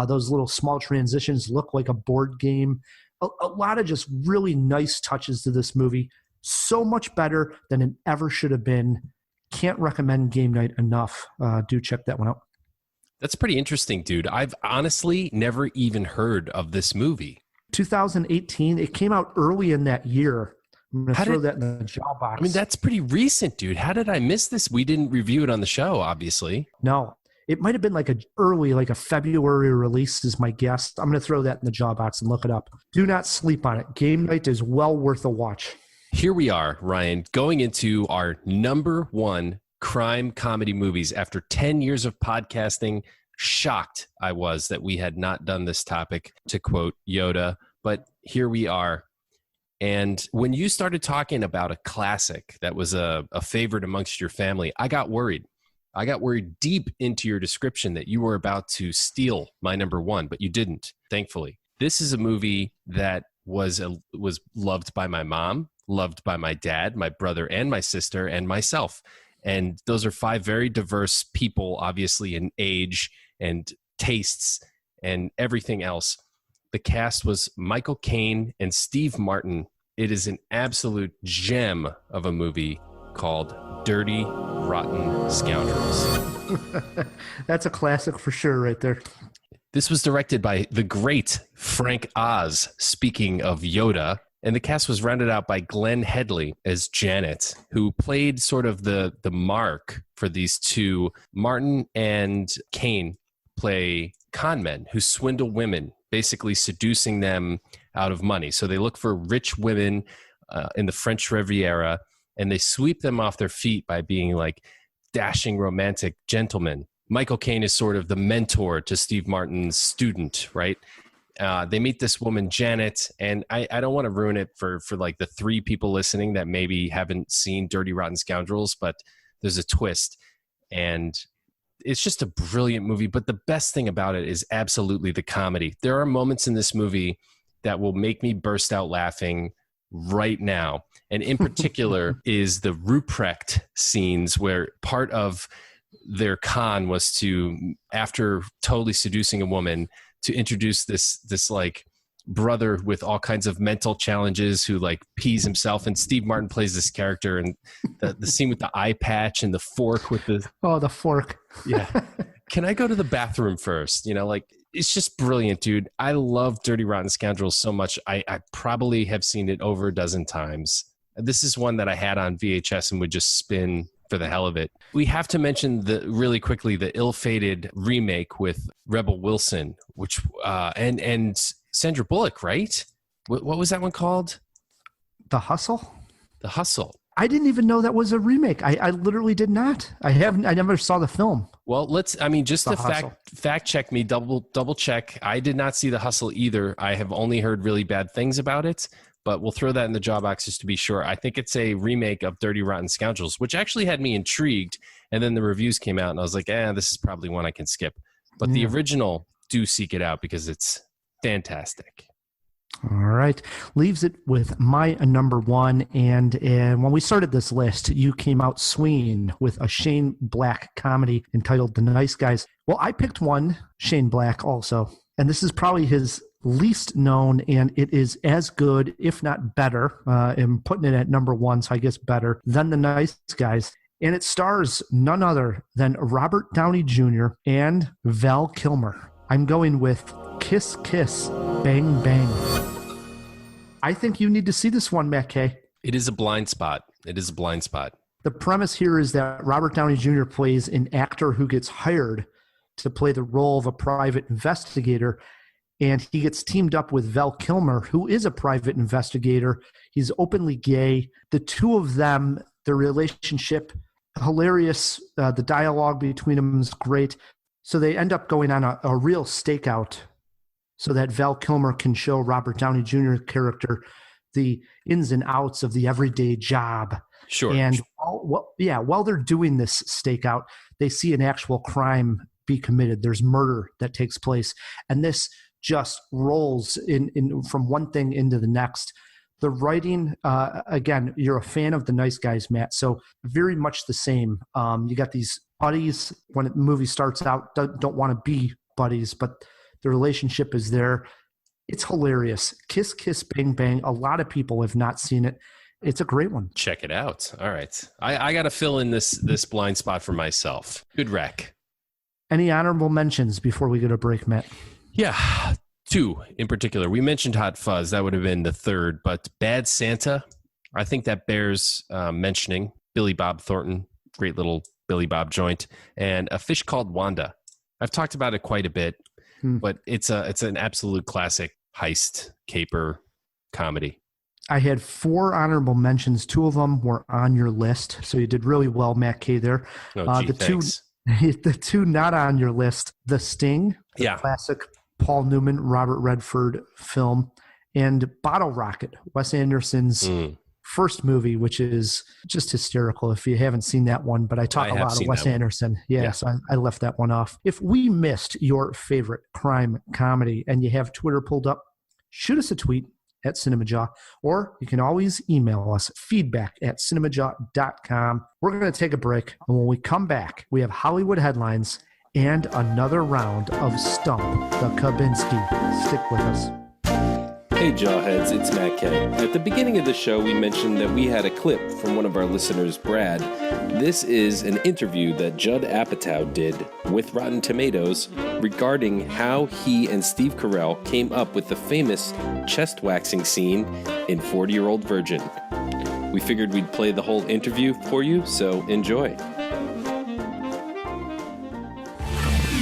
those little small transitions look like a board game. A lot of just really nice touches to this movie. So much better than it ever should have been. Can't recommend Game Night enough. Do check that one out. That's pretty interesting, dude. I've honestly never even heard of this movie. 2018. It came out early in that year. I'm going to throw that in the jaw box. I mean, that's pretty recent, dude. How did I miss this? We didn't review it on the show, obviously. No. It might have been like a February release is my guess. I'm going to throw that in the jaw box and look it up. Do not sleep on it. Game Night is well worth a watch. Here we are, Ryan, going into our number 1 crime comedy movies after 10 years of podcasting. Shocked I was that we had not done this topic, to quote Yoda, but here we are. And when you started talking about a classic that was a favorite amongst your family, I got worried. I got worried deep into your description that you were about to steal my number 1, but you didn't, thankfully. This is a movie that was loved by my mom, loved by my dad, my brother, and my sister, and myself. And those are 5 very diverse people, obviously, in age and tastes and everything else. The cast was Michael Caine and Steve Martin. It is an absolute gem of a movie called Dirty Rotten Scoundrels. That's a classic for sure right there. This was directed by the great Frank Oz, speaking of Yoda, and the cast was rounded out by Glenn Headley as Janet, who played sort of the mark for these 2. Martin and Caine play con men who swindle women, basically seducing them out of money. So they look for rich women in the French Riviera, and they sweep them off their feet by being like dashing romantic gentlemen. Michael Caine is sort of the mentor to Steve Martin's student, right? They meet this woman, Janet, and I don't want to ruin it for like the 3 people listening that maybe haven't seen Dirty Rotten Scoundrels, but there's a twist. And it's just a brilliant movie. But the best thing about it is absolutely the comedy. There are moments in this movie that will make me burst out laughing right now. And in particular is the Ruprecht scenes where part of their con was to, after totally seducing a woman, to introduce this like brother with all kinds of mental challenges who like pees himself. And Steve Martin plays this character, and the scene with the eye patch and the fork with the... Oh, the fork. Yeah. Can I go to the bathroom first? You know, like, it's just brilliant, dude. I love Dirty Rotten Scoundrels so much. I probably have seen it over a dozen times. This is one that I had on VHS and would just spin for the hell of it. We have to mention really quickly the ill-fated remake with Rebel Wilson, which and Sandra Bullock, right? What was that one called? The Hustle? The Hustle. I didn't even know that was a remake. I literally did not. I never saw the film. Well, just to fact check me, double check. I did not see The Hustle either. I have only heard really bad things about it, but we'll throw that in the job box just to be sure. I think it's a remake of Dirty Rotten Scoundrels, which actually had me intrigued. And then the reviews came out and I was like, this is probably one I can skip. But the original, do seek it out because it's fantastic. All right. Leaves it with my number one. And when we started this list, you came out swinging with a Shane Black comedy entitled The Nice Guys. Well, I picked one, Shane Black also. And this is probably his least known, and it is as good, if not better. I'm putting it at number one, so I guess better, than The Nice Guys. And it stars none other than Robert Downey Jr. and Val Kilmer. I'm going with Kiss Kiss Bang Bang. I think you need to see this one, Matt Kay. It is a blind spot. The premise here is that Robert Downey Jr. plays an actor who gets hired to play the role of a private investigator, and he gets teamed up with Val Kilmer, who is a private investigator. He's openly gay. The two of them, their relationship, hilarious. The dialogue between them is great. So they end up going on a real stakeout so that Val Kilmer can show Robert Downey Jr. character the ins and outs of the everyday job. Sure. And while they're doing this stakeout, they see an actual crime be committed. There's murder that takes place. And this just rolls in from one thing into the next. The writing, again, you're a fan of The Nice Guys, Matt, so very much the same. You got these buddies when the movie starts out, don't want to be buddies, but the relationship is there. It's hilarious. Kiss, Kiss, Bang, Bang. A lot of people have not seen it. It's a great one. Check it out. All right. I got to fill in this blind spot for myself. Good rec. Any honorable mentions before we go to break, Matt? Yeah, two in particular. We mentioned Hot Fuzz. That would have been the third. But Bad Santa, I think that bears mentioning. Billy Bob Thornton, great little Billy Bob joint. And A Fish Called Wanda. I've talked about it quite a bit, but it's an absolute classic heist caper comedy. I had 4 honorable mentions. 2 of them were on your list, so you did really well, Matt Kay, there. Thanks. The 2 not on your list, The Sting, the classic Paul Newman, Robert Redford film, and Bottle Rocket, Wes Anderson's first movie, which is just hysterical if you haven't seen that one. But I talk a lot of Wes Anderson. Yeah, so I left that one off. If we missed your favorite crime comedy and you have Twitter pulled up, shoot us a tweet at Cinemajaw, or you can always email us, feedback@cinemajaw.com. We're going to take a break, and when we come back, we have Hollywood headlines and another round of Stump the Kubinski. Stick with us. Hey Jawheads, it's Matt Kay. At the beginning of the show, we mentioned that we had a clip from one of our listeners, Brad. This is an interview that Judd Apatow did with Rotten Tomatoes regarding how he and Steve Carell came up with the famous chest waxing scene in 40-Year-Old Virgin. We figured we'd play the whole interview for you, so enjoy.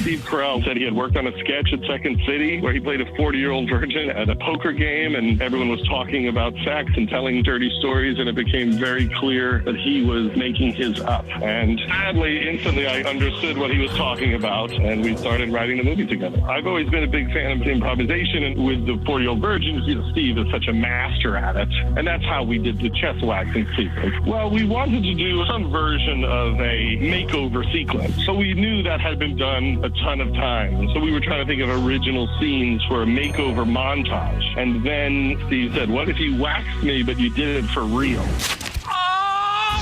Steve Carell said he had worked on a sketch at Second City where he played a 40-year-old virgin at a poker game, and everyone was talking about sex and telling dirty stories, and it became very clear that he was making his up. And sadly, instantly, I understood what he was talking about, and we started writing the movie together. I've always been a big fan of improvisation, and with the 40-year-old virgin, Steve is such a master at it, and that's how we did the chest waxing sequence. Well, we wanted to do some version of a makeover sequence, so we knew that had been done a ton of time. So we were trying to think of original scenes for a makeover montage. And then Steve said, what if you waxed me, but you did it for real?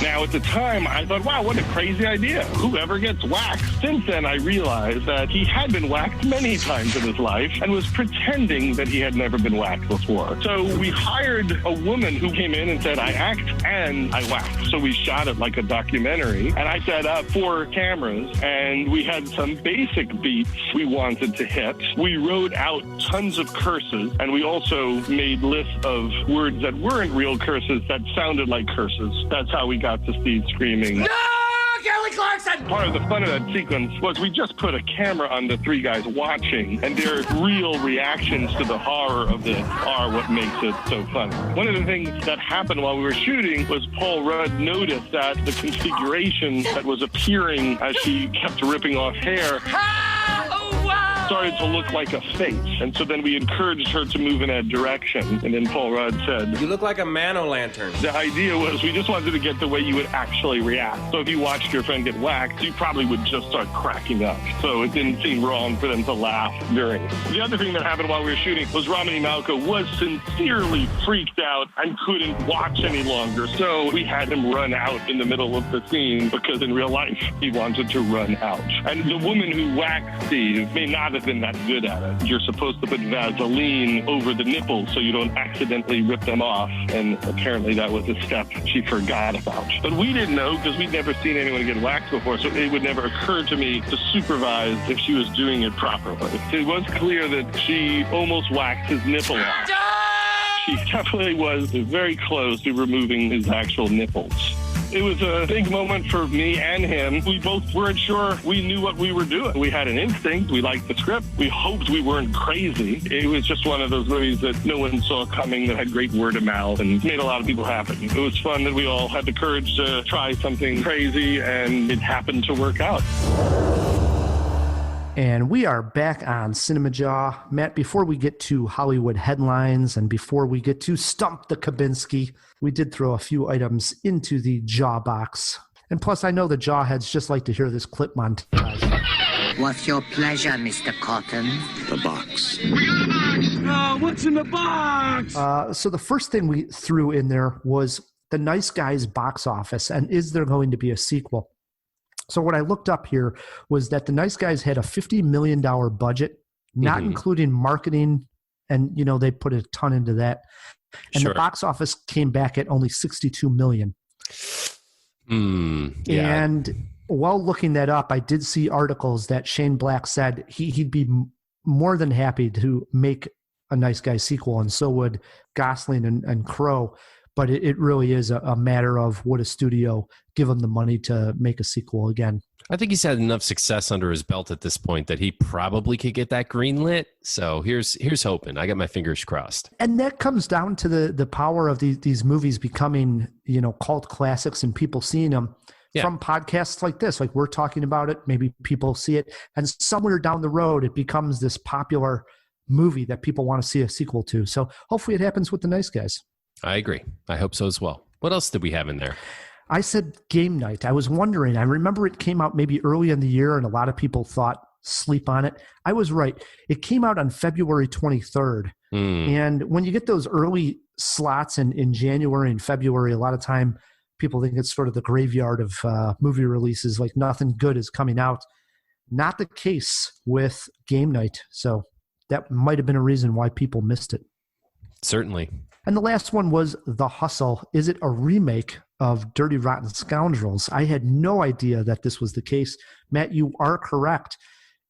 Now, at the time, I thought, wow, what a crazy idea. Whoever gets waxed. Since then, I realized that he had been waxed many times in his life and was pretending that he had never been waxed before. So we hired a woman who came in and said, I act and I wax. So we shot it like a documentary. And I set up 4 cameras, and we had some basic beats we wanted to hit. We wrote out tons of curses, and we also made lists of words that weren't real curses that sounded like curses. That's how we got to Steve screaming, "No, Kelly Clarkson!" Part of the fun of that sequence was we just put a camera on the 3 guys watching, and their real reactions to the horror of this are what makes it so funny. One of the things that happened while we were shooting was Paul Rudd noticed that the configuration that was appearing as she kept ripping off hair started to look like a face. And so then we encouraged her to move in that direction. And then Paul Rudd said, "You look like a man-o'-lantern." The idea was we just wanted to get the way you would actually react. So if you watched your friend get waxed, you probably would just start cracking up. So it didn't seem wrong for them to laugh during. The other thing that happened while we were shooting was Romany Malco was sincerely freaked out and couldn't watch any longer. So we had him run out in the middle of the scene because in real life, he wanted to run out. And the woman who waxed Steve may not have been that good at it. You're supposed to put Vaseline over the nipples so you don't accidentally rip them off, and apparently that was a step she forgot about. But we didn't know because we'd never seen anyone get waxed before, so it would never occur to me to supervise if she was doing it properly. It was clear that she almost waxed his nipple off. She definitely was very close to removing his actual nipples. It was a big moment for me and him. We both weren't sure we knew what we were doing. We had an instinct. We liked the script. We hoped we weren't crazy. It was just one of those movies that no one saw coming, that had great word of mouth and made a lot of people happy. It was fun that we all had the courage to try something crazy, and it happened to work out. And we are back on Cinemajaw. Matt, before we get to Hollywood headlines and before we get to Stump the Kubinski, we did throw a few items into the Jaw box. And plus, I know the Jawheads just like to hear this clip montage. What's your pleasure, Mr. Cotton? The box. We got a box! Oh, what's in the box? So the first thing we threw in there was The Nice Guys box office, and is there going to be a sequel? So what I looked up here was that The Nice Guys had a $50 million budget, not including marketing, and they put a ton into that. And the box office came back at only $62 million. Yeah. And while looking that up, I did see articles that Shane Black said he'd be more than happy to make a Nice Guys sequel, and so would Gosling and Crowe. But it really is a matter of would a studio give him the money to make a sequel again. I think he's had enough success under his belt at this point that he probably could get that greenlit. So here's hoping. I got my fingers crossed. And that comes down to the power of these movies becoming, cult classics and people seeing them from podcasts like this. Like we're talking about it, maybe people see it, and somewhere down the road it becomes this popular movie that people want to see a sequel to. So hopefully it happens with The Nice Guys. I agree. I hope so as well. What else did we have in there? I said Game Night. I was wondering. I remember it came out maybe early in the year, and a lot of people thought sleep on it. I was right. It came out on February 23rd. And when you get those early slots in January and February, a lot of time people think it's sort of the graveyard of movie releases, like nothing good is coming out. Not the case with Game Night. So that might have been a reason why people missed it. Certainly. And the last one was The Hustle. Is it a remake of Dirty Rotten Scoundrels? I had no idea that this was the case. Matt, you are correct.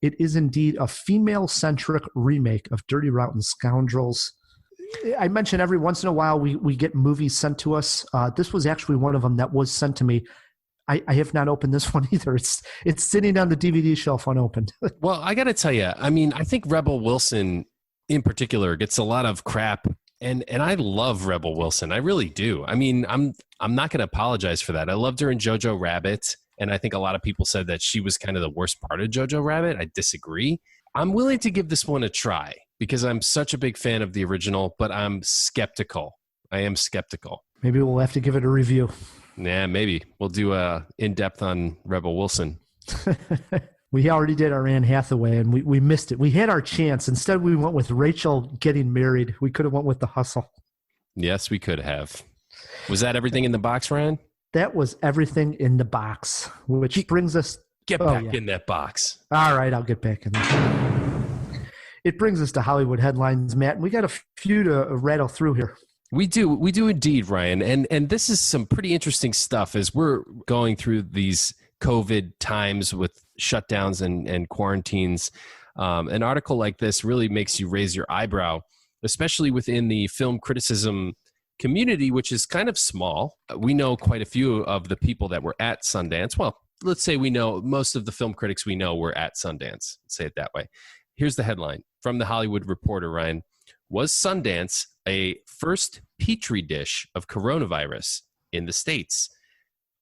It is indeed a female-centric remake of Dirty Rotten Scoundrels. I mentioned every once in a while we get movies sent to us. This was actually one of them that was sent to me. I have not opened this one either. It's sitting on the DVD shelf unopened. Well, I got to tell you, I mean, I think Rebel Wilson in particular gets a lot of crap. And I love Rebel Wilson. I really do. I mean, I'm not going to apologize for that. I loved her in Jojo Rabbit, and I think a lot of people said that she was kind of the worst part of Jojo Rabbit. I disagree. I'm willing to give this one a try because I'm such a big fan of the original, but I'm skeptical. I am skeptical. Maybe we'll have to give it a review. Nah, maybe. We'll do a in-depth on Rebel Wilson. We already did our Anne Hathaway, and we missed it. We had our chance. Instead, we went with Rachel getting married. We could have went with The Hustle. Yes, we could have. Was that everything in the box, Ryan? That was everything in the box, which brings us... Get back in that box. All right, I'll get back in there. It brings us to Hollywood headlines, Matt. And we got a few to rattle through here. We do indeed, Ryan. And this is some pretty interesting stuff as we're going through these COVID times with shutdowns and quarantines. An article like this really makes you raise your eyebrow, especially within the film criticism community, which is kind of small. We know quite a few of the people that were at Sundance. Well, let's say we know most of the film critics we know were at Sundance. Let's say it that way. Here's the headline from The Hollywood Reporter, Ryan. Was Sundance a first petri dish of coronavirus in the States?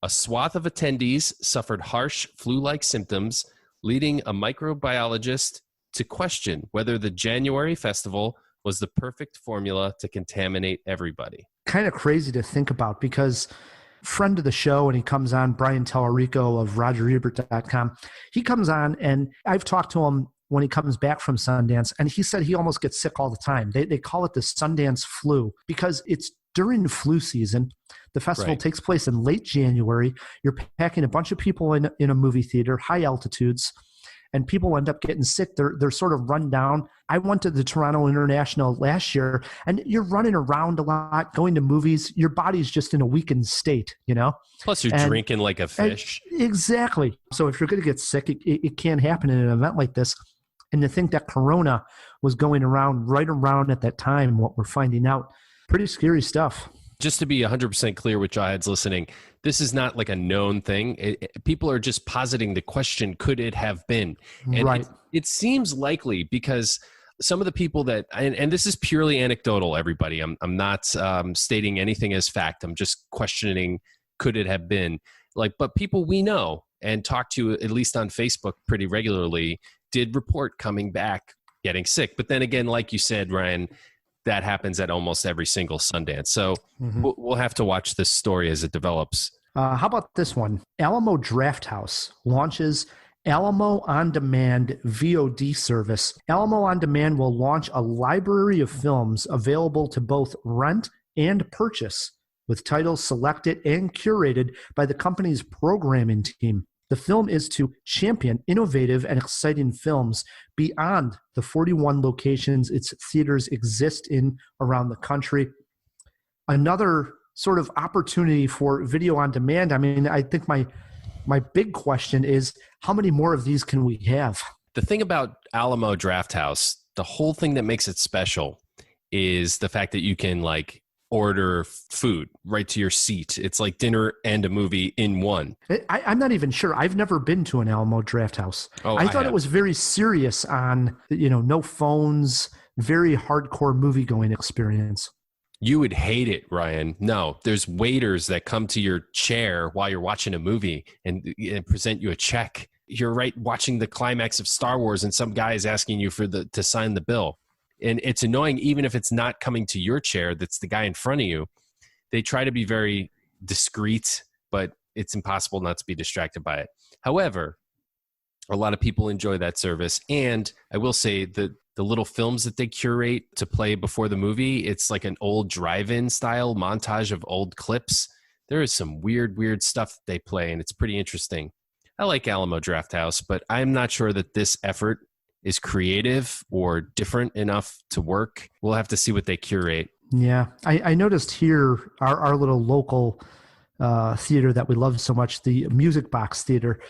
A swath of attendees suffered harsh flu-like symptoms, leading a microbiologist to question whether the January festival was the perfect formula to contaminate everybody. Kind of crazy to think about because friend of the show, and he comes on, Brian Tallarico of RogerEbert.com. He comes on, and I've talked to him when he comes back from Sundance, and he said he almost gets sick all the time. They call it the Sundance flu because it's during the flu season. The festival takes place in late January. You're packing a bunch of people in a movie theater, high altitudes, and people end up getting sick. They're sort of run down. I went to the Toronto International last year, and you're running around a lot, going to movies. Your body's just in a weakened state, you know? Plus you're drinking like a fish. Exactly. So if you're going to get sick, it can happen in an event like this. And to think that Corona was going around right around at that time, what we're finding out, pretty scary stuff. Just to be 100% clear with Jawheads listening, this is not like a known thing. People are just positing the question, could it have been? And it seems likely because some of the people that, and this is purely anecdotal, everybody. I'm not stating anything as fact. I'm just questioning, could it have been? But people we know and talk to, at least on Facebook pretty regularly, did report coming back, getting sick. But then again, like you said, Ryan, that happens at almost every single Sundance. So we'll have to watch this story as it develops. How about this one? Alamo Drafthouse launches Alamo On Demand VOD service. Alamo On Demand will launch a library of films available to both rent and purchase, with titles selected and curated by the company's programming team. The film is to champion innovative and exciting films beyond the 41 locations its theaters exist in around the country. Another sort of opportunity for video on demand. I mean, I think my big question is, how many more of these can we have? The thing about Alamo Drafthouse, the whole thing that makes it special is the fact that you can order food right to your seat. It's like dinner and a movie in one. I'm not even sure. I've never been to an Alamo Drafthouse. I thought it was very serious on, no phones, very hardcore movie-going experience. You would hate it, Ryan. No, there's waiters that come to your chair while you're watching a movie and present you a check. You're watching the climax of Star Wars and some guy is asking you to sign the bill. And it's annoying, even if it's not coming to your chair, that's the guy in front of you. They try to be very discreet, but it's impossible not to be distracted by it. However, a lot of people enjoy that service. And I will say that the little films that they curate to play before the movie, it's like an old drive-in style montage of old clips. There is some weird stuff that they play, and it's pretty interesting. I like Alamo Drafthouse, but I'm not sure that this effort is creative or different enough to work. We'll have to see what they curate. Yeah. I noticed here our little local theater that we love so much, the Music Box Theater,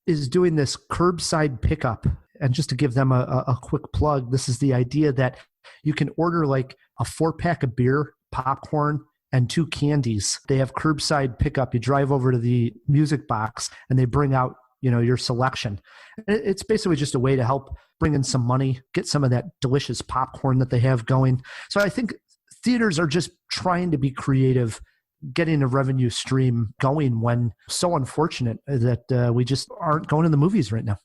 is doing this curbside pickup. And just to give them a quick plug, this is the idea that you can order a 4-pack of beer, popcorn, and 2 candies. They have curbside pickup. You drive over to the Music Box and they bring out your selection. It's basically just a way to help bring in some money, get some of that delicious popcorn that they have going. So I think theaters are just trying to be creative, getting a revenue stream going when so unfortunate that we just aren't going to the movies right now.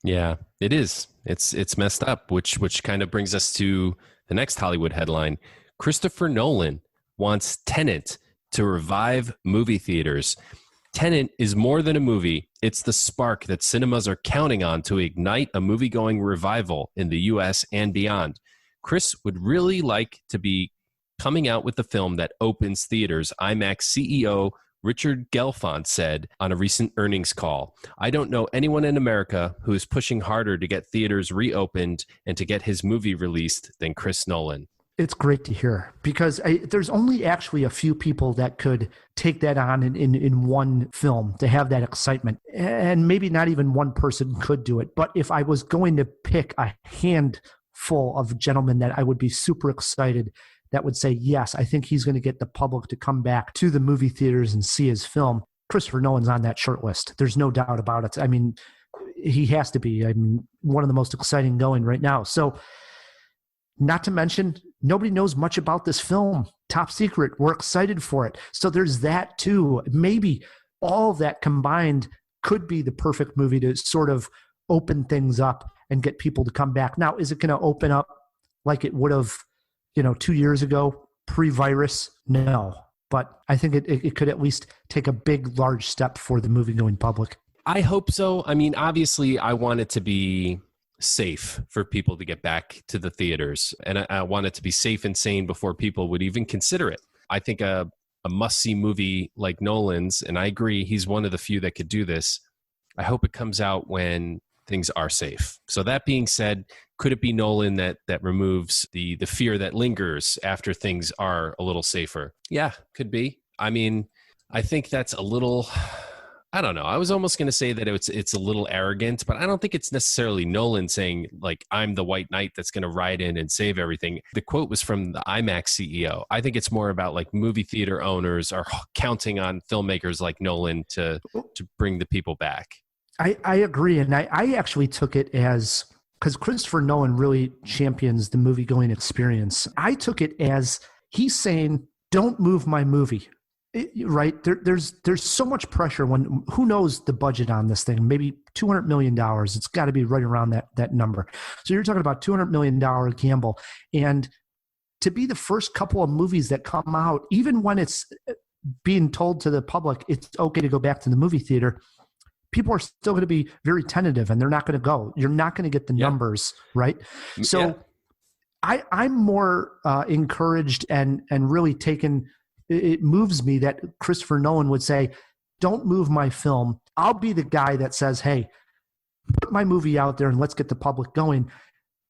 Yeah, it is. It's messed up, which kind of brings us to the next Hollywood headline. Christopher Nolan wants Tenet to revive movie theaters. Tenet is more than a movie. It's the spark that cinemas are counting on to ignite a movie-going revival in the U.S. and beyond. Chris would really like to be coming out with the film that opens theaters, IMAX CEO Richard Gelfond said on a recent earnings call. I don't know anyone in America who is pushing harder to get theaters reopened and to get his movie released than Chris Nolan. It's great to hear because there's only actually a few people that could take that on in one film to have that excitement. And maybe not even one person could do it. But if I was going to pick a handful of gentlemen that I would be super excited that would say, yes, I think he's going to get the public to come back to the movie theaters and see his film, Christopher Nolan's on that short list. There's no doubt about it. I mean, he has to be. I mean, one of the most exciting going right now. So, not to mention, nobody knows much about this film. Top secret. We're excited for it. So there's that too. Maybe all of that combined could be the perfect movie to sort of open things up and get people to come back. Now, is it going to open up like it would have 2 years ago, pre-virus? No. But I think it could at least take a big, large step for the movie-going public. I hope so. I mean, obviously, I want it to be safe for people to get back to the theaters. And I want it to be safe and sane before people would even consider it. I think a must-see movie like Nolan's, and I agree, he's one of the few that could do this. I hope it comes out when things are safe. So that being said, could it be Nolan that removes the fear that lingers after things are a little safer? Yeah, could be. I mean, I think that's a little, I don't know. I was almost going to say that it's a little arrogant, but I don't think it's necessarily Nolan saying, like, I'm the white knight that's going to ride in and save everything. The quote was from the IMAX CEO. I think it's more about like movie theater owners are counting on filmmakers like Nolan to bring the people back. I agree. And I actually took it as, because Christopher Nolan really champions the movie-going experience. I took it as he's saying, don't move my movie. Right? There's so much pressure when, who knows the budget on this thing, maybe $200 million. It's got to be right around that number. So you're talking about $200 million gamble. And to be the first couple of movies that come out, even when it's being told to the public, it's okay to go back to the movie theater, people are still going to be very tentative and they're not going to go. You're not going to get the numbers, right? So I'm more encouraged and really taken. It moves me that Christopher Nolan would say, don't move my film. I'll be the guy that says, hey, put my movie out there and let's get the public going,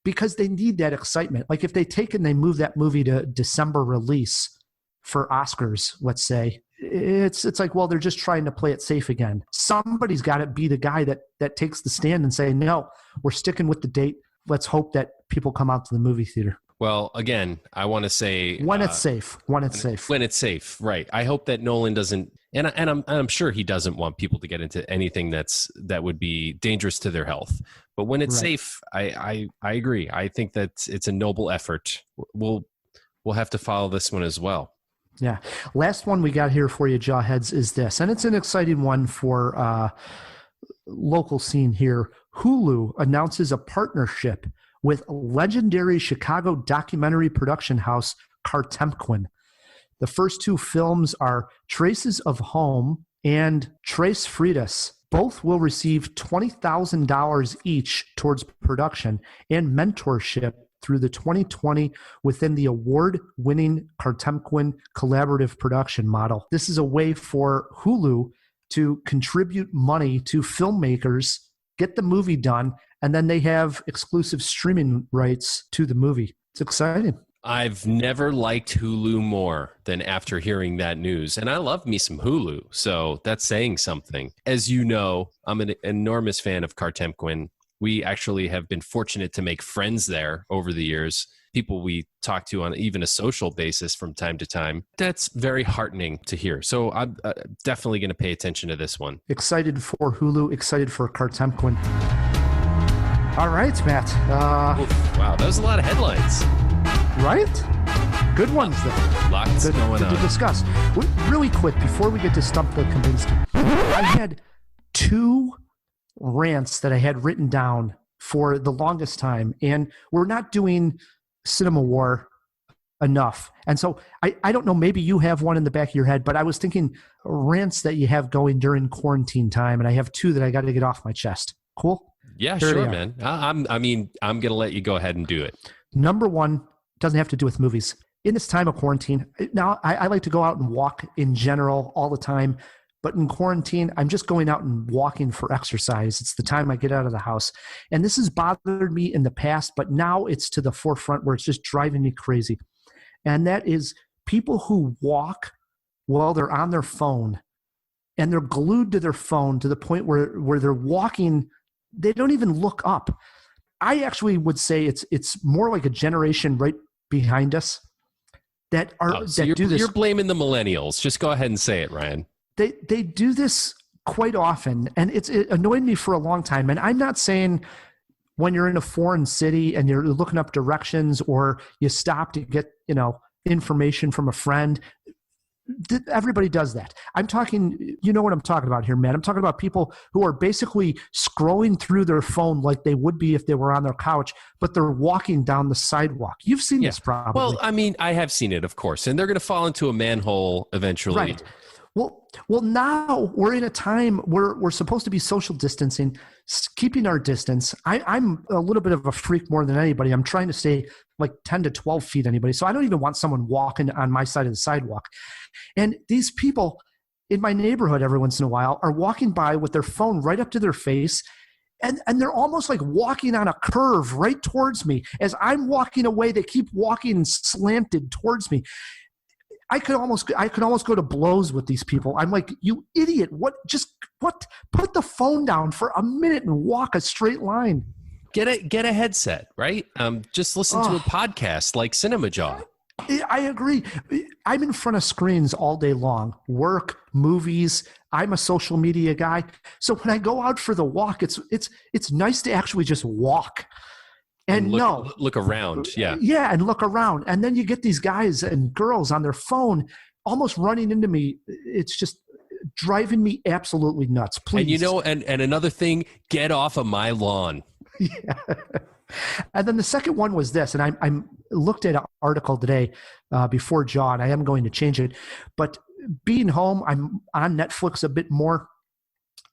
because they need that excitement. Like if they take and they move that movie to December release for Oscars, let's say, it's like, well, they're just trying to play it safe again. Somebody's got to be the guy that takes the stand and say, no, we're sticking with the date. Let's hope that people come out to the movie theater. Well, again, I want to say when it's safe. When it's safe, right? I hope that Nolan doesn't, and I'm sure he doesn't want people to get into anything that would be dangerous to their health. But when it's safe, I agree. I think that it's a noble effort. We'll have to follow this one as well. Yeah. Last one we got here for you, Jawheads, is this, and it's an exciting one for local scene here. Hulu announces a partnership with legendary Chicago documentary production house Kartemquin. The first two films are Traces of Home and Tres Fritas. Both will receive $20,000 each towards production and mentorship through the 2020 within the award-winning Kartemquin collaborative production model. This is a way for Hulu to contribute money to filmmakers, get the movie done, and then they have exclusive streaming rights to the movie. It's exciting. I've never liked Hulu more than after hearing that news. And I love me some Hulu, so that's saying something. As you know, I'm an enormous fan of Kartemquin. We actually have been fortunate to make friends there over the years, people we talk to on even a social basis from time to time. That's very heartening to hear. So I'm definitely going to pay attention to this one. Excited for Hulu, excited for Kartemquin. All right, Matt. Wow, that was a lot of headlines. Right? Good ones, though. Lots going on. To discuss. Really quick, before we get to Stump the Kubinski, I had two rants that I had written down for the longest time, and we're not doing Cinema War enough. And so I don't know, maybe you have one in the back of your head, but I was thinking rants that you have going during quarantine time, and I have 2 that I got to get off my chest. Cool? Yeah, Here sure, man. I'm going to let you go ahead and do it. Number 1 doesn't have to do with movies. In this time of quarantine, now I like to go out and walk in general all the time, but in quarantine, I'm just going out and walking for exercise. It's the time I get out of the house. And this has bothered me in the past, but now it's to the forefront where it's just driving me crazy. And that is people who walk while they're on their phone, and they're glued to their phone to the point where they're walking, they don't even look up. I actually would say it's more like a generation right behind us that do this. You're blaming the millennials. Just go ahead and say it, Ryan. They do this quite often, and it annoyed me for a long time. And I'm not saying when you're in a foreign city and you're looking up directions or you stop to get, information from a friend. Everybody does that. I'm talking, you know what I'm talking about here, man. I'm talking about people who are basically scrolling through their phone like they would be if they were on their couch, but they're walking down the sidewalk. You've seen this probably. Well, I mean, I have seen it, of course, and they're going to fall into a manhole eventually. Right. Well, now we're in a time where we're supposed to be social distancing, keeping our distance. I'm a little bit of a freak more than anybody. I'm trying to stay like 10 to 12 feet anybody. So I don't even want someone walking on my side of the sidewalk. And these people in my neighborhood every once in a while are walking by with their phone right up to their face. And they're almost like walking on a curve right towards me. As I'm walking away, they keep walking slanted towards me. I could almost go to blows with these people. I'm like, you idiot. Put the phone down for a minute and walk a straight line. Get a headset, right? Just listen to a podcast like Cinemajaw. I agree. I'm in front of screens all day long. Work, movies. I'm a social media guy. So when I go out for the walk, it's nice to actually just walk. And look around. Yeah. Yeah, and look around. And then you get these guys and girls on their phone almost running into me. It's just driving me absolutely nuts. Please. And and another thing, get off of my lawn. Yeah. And then the second one was this, and I looked at an article today before John. I am going to change it. But being home, I'm on Netflix a bit more.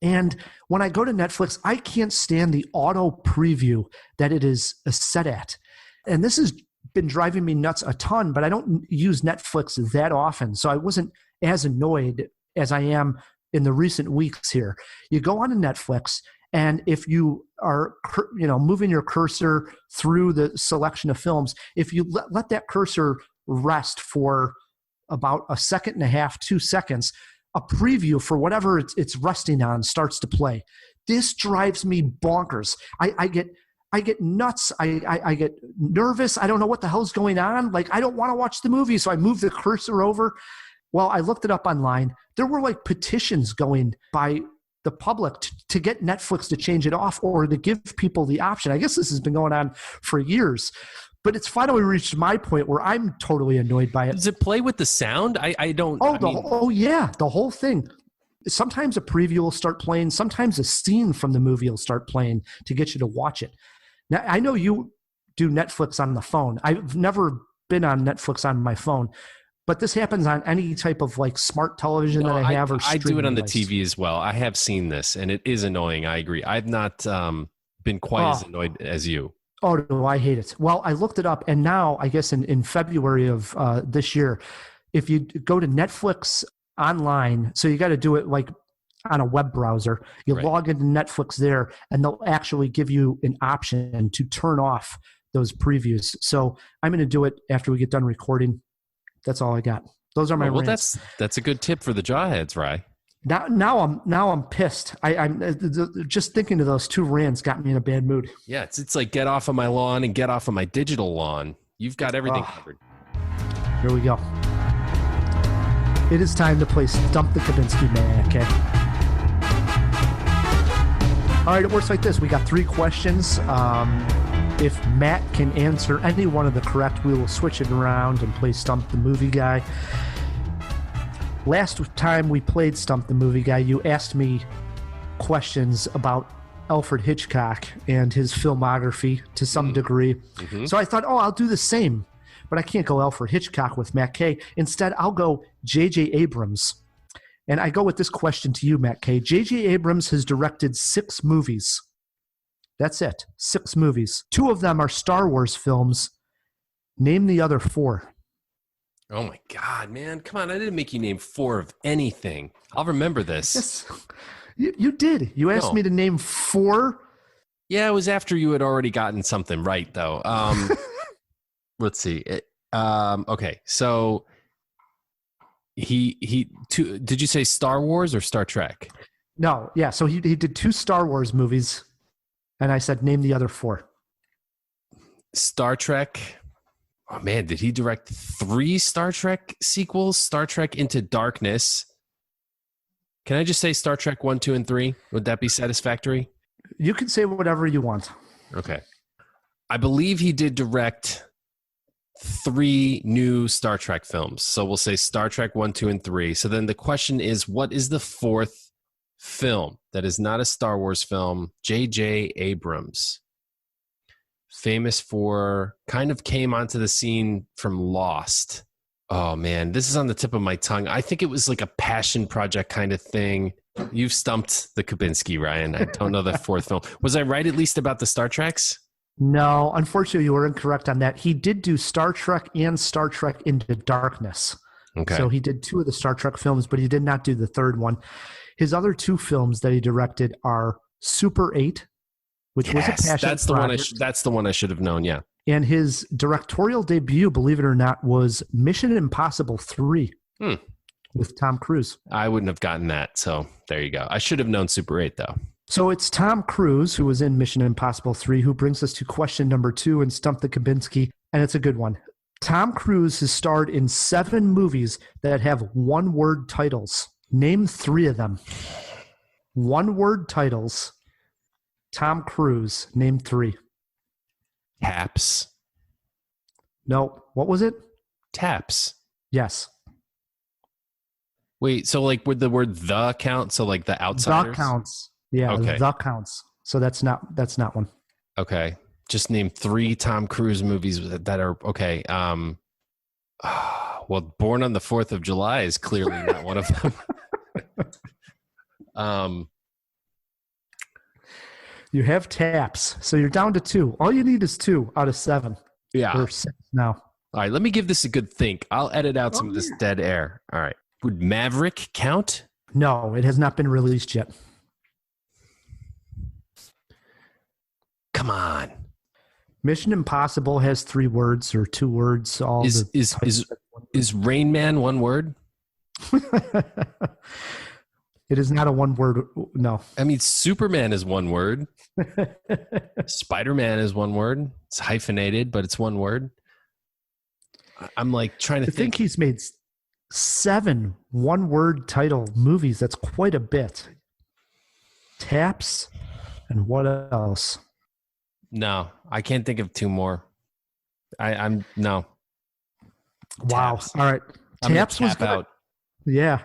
And when I go to Netflix, I can't stand the auto preview that it is set at. And this has been driving me nuts a ton, but I don't use Netflix that often. So I wasn't as annoyed as I am in the recent weeks here. You go on to Netflix, and if you are moving your cursor through the selection of films, if you let that cursor rest for about a second and a half, 2 seconds, a preview for whatever it's resting on starts to play. This drives me bonkers. I get nuts. I get nervous. I don't know what the hell's going on. Like, I don't want to watch the movie, so I move the cursor over. Well, I looked it up online. There were like petitions going by the public to get Netflix to change it off or to give people the option. I guess this has been going on for years. But it's finally reached my point where I'm totally annoyed by it. Does it play with the sound? I don't. Yeah, the whole thing. Sometimes a preview will start playing. Sometimes a scene from the movie will start playing to get you to watch it. Now, I know you do Netflix on the phone. I've never been on Netflix on my phone, but this happens on any type of like smart television that I have. I do it on the TV as well. I have seen this, and it is annoying. I agree. I've not been quite as annoyed as you. Oh, no, I hate it. Well, I looked it up, and now I guess in February of this year, if you go to Netflix online, so you got to do it like on a web browser, you log into Netflix there, and they'll actually give you an option to turn off those previews. So I'm going to do it after we get done recording. That's all I got. Those are my rants. That's a good tip for the jawheads, Rye. Now I'm pissed. I'm just thinking of those 2 rants got me in a bad mood. Yeah, it's like get off of my lawn and get off of my digital lawn. You've got everything covered. Here we go. It is time to play Stump the Kubinski, man. Okay. All right, it works like this. We got 3 questions. If Matt can answer any one of the correct, we will switch it around and play Stump the Movie Guy. Last time we played Stump the Movie Guy, you asked me questions about Alfred Hitchcock and his filmography to some degree. Mm-hmm. So I thought, I'll do the same. but I can't go Alfred Hitchcock with Matt K. Instead, I'll go J.J. Abrams. And I go with this question to you, Matt K. J.J. Abrams has directed 6 movies. That's it. 6 movies. 2 of them are Star Wars films. Name the other 4. Oh my God, man. Come on. I didn't make you name 4 of anything. I'll remember this. Yes. You did. You asked me to name 4. Yeah, it was after you had already gotten something right, though. Let's see. Okay, so did you say Star Wars or Star Trek? No, yeah. So he did 2 Star Wars movies, and I said name the other 4. Star Trek. Oh man, did he direct 3 Star Trek sequels? Star Trek Into Darkness. Can I just say Star Trek 1, 2, and 3? Would that be satisfactory? You can say whatever you want. Okay. I believe he did direct 3 new Star Trek films. So we'll say Star Trek 1, 2, and 3. So then the question is, what is the 4th film that is not a Star Wars film? J.J. Abrams. Famous for, kind of came onto the scene from Lost. Oh man, this is on the tip of my tongue. I think it was like a passion project kind of thing. You've stumped the Kubinski, Ryan. I don't know the 4th film. Was I right at least about the Star Treks? No, unfortunately, you were incorrect on that. He did do Star Trek and Star Trek Into Darkness. Okay. So he did 2 of the Star Trek films, but he did not do the 3rd one. His other 2 films that he directed are Super 8, which was a passion project. That's the one I should have known, yeah. And his directorial debut, believe it or not, was Mission Impossible 3 with Tom Cruise. I wouldn't have gotten that, so there you go. I should have known Super 8, though. So it's Tom Cruise, who was in Mission Impossible 3, who brings us to question number 2 in Stump the Kubinski, and it's a good one. Tom Cruise has starred in 7 movies that have one-word titles. Name 3 of them. One-word titles. Tom Cruise. Name 3. Taps. No. What was it? Taps. Yes. Wait, so like would the word the count? So like the outsiders? The counts. Yeah, okay. The counts. So that's not one. Okay. Just name 3 Tom Cruise movies that are okay. Well, Born on the 4th of July is clearly not one of them. You have Taps. So you're down to 2. All you need is 2 out of 7. Yeah. Or 6 now. All right, let me give this a good think. I'll edit out some of this dead air. All right. Would Maverick count? No, it has not been released yet. Come on. Mission Impossible has 3 words or 2 words. Is Rain Man one word? It is not a one word. No. I mean, Superman is one word. Spider-Man is one word. It's hyphenated, but it's one word. I'm like trying to think. He's made 7 one-word title movies. That's quite a bit. Taps, and what else? No, I can't think of 2 more. I'm no. Wow. Taps. All right. Taps was good. Out. Yeah.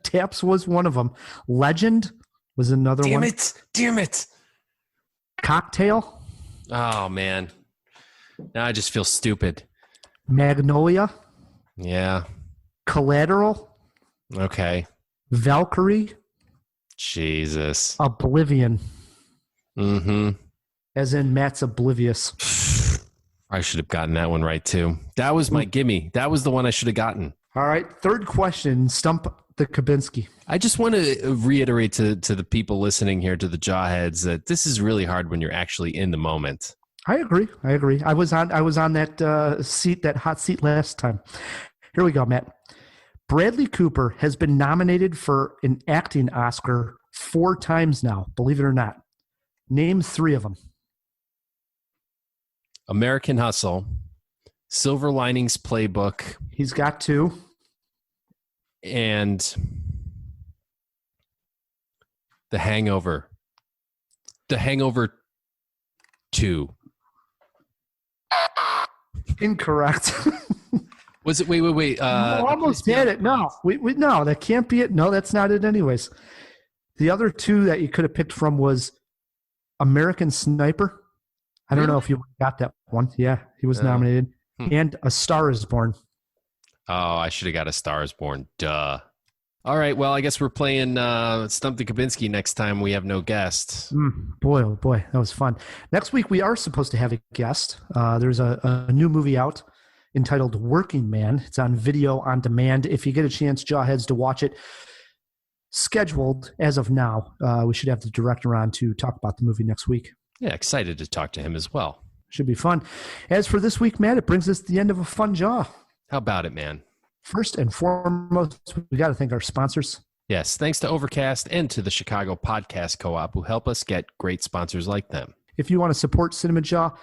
Taps was one of them. Legend was another one. Damn it. Cocktail. Oh man. Now I just feel stupid. Magnolia. Yeah. Collateral. Okay. Valkyrie. Jesus. Oblivion. Mm-hmm. As in Matt's oblivious. I should have gotten that one right too. That was my gimme. That was the one I should have gotten. All right. 3rd question. Stump the Kubinski. I just want to reiterate to the people listening here, to the jawheads, that this is really hard when you're actually in the moment. I agree. I was on that seat, that hot seat last time. Here we go, Matt. Bradley Cooper has been nominated for an acting Oscar 4 times now, believe it or not. Name 3 of them. American Hustle, Silver Linings Playbook. He's got 2. And The Hangover. The Hangover 2. Incorrect. Was it? Wait. Almost had it. No, no, that can't be it. No, that's not it anyways. The other 2 that you could have picked from was American Sniper. I don't know if you got that one. Yeah, he was nominated. And A Star Is Born. Oh, I should have got A Star Is Born. Duh. All right. Well, I guess we're playing Stump the Kubinski next time we have no guests. Boy, oh boy, that was fun. Next week, we are supposed to have a guest. There's a new movie out entitled Working Man. It's on video on demand. If you get a chance, Jawheads, to watch it, scheduled as of now. We should have the director on to talk about the movie next week. Yeah, excited to talk to him as well. Should be fun. As for this week, Matt, it brings us to the end of a fun Jaw. How about it, man? First and foremost, we got to thank our sponsors. Yes, thanks to Overcast and to the Chicago Podcast Co-op, who help us get great sponsors like them. If you want to support Cinemajaw,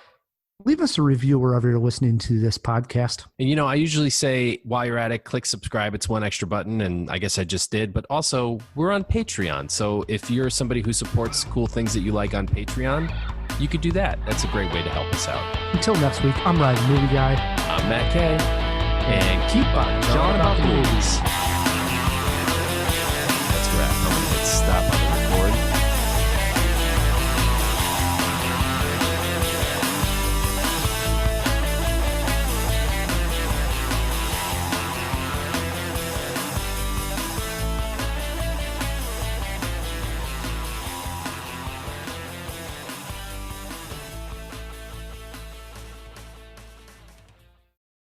leave us a review wherever you're listening to this podcast. And, I usually say, while you're at it, click subscribe. It's one extra button, and I guess I just did. But also, we're on Patreon. So if you're somebody who supports cool things that you like on Patreon, you could do that. That's a great way to help us out. Until next week, I'm Ryan, Movie Guy. I'm Matt Kay. And keep on jawing about the movies.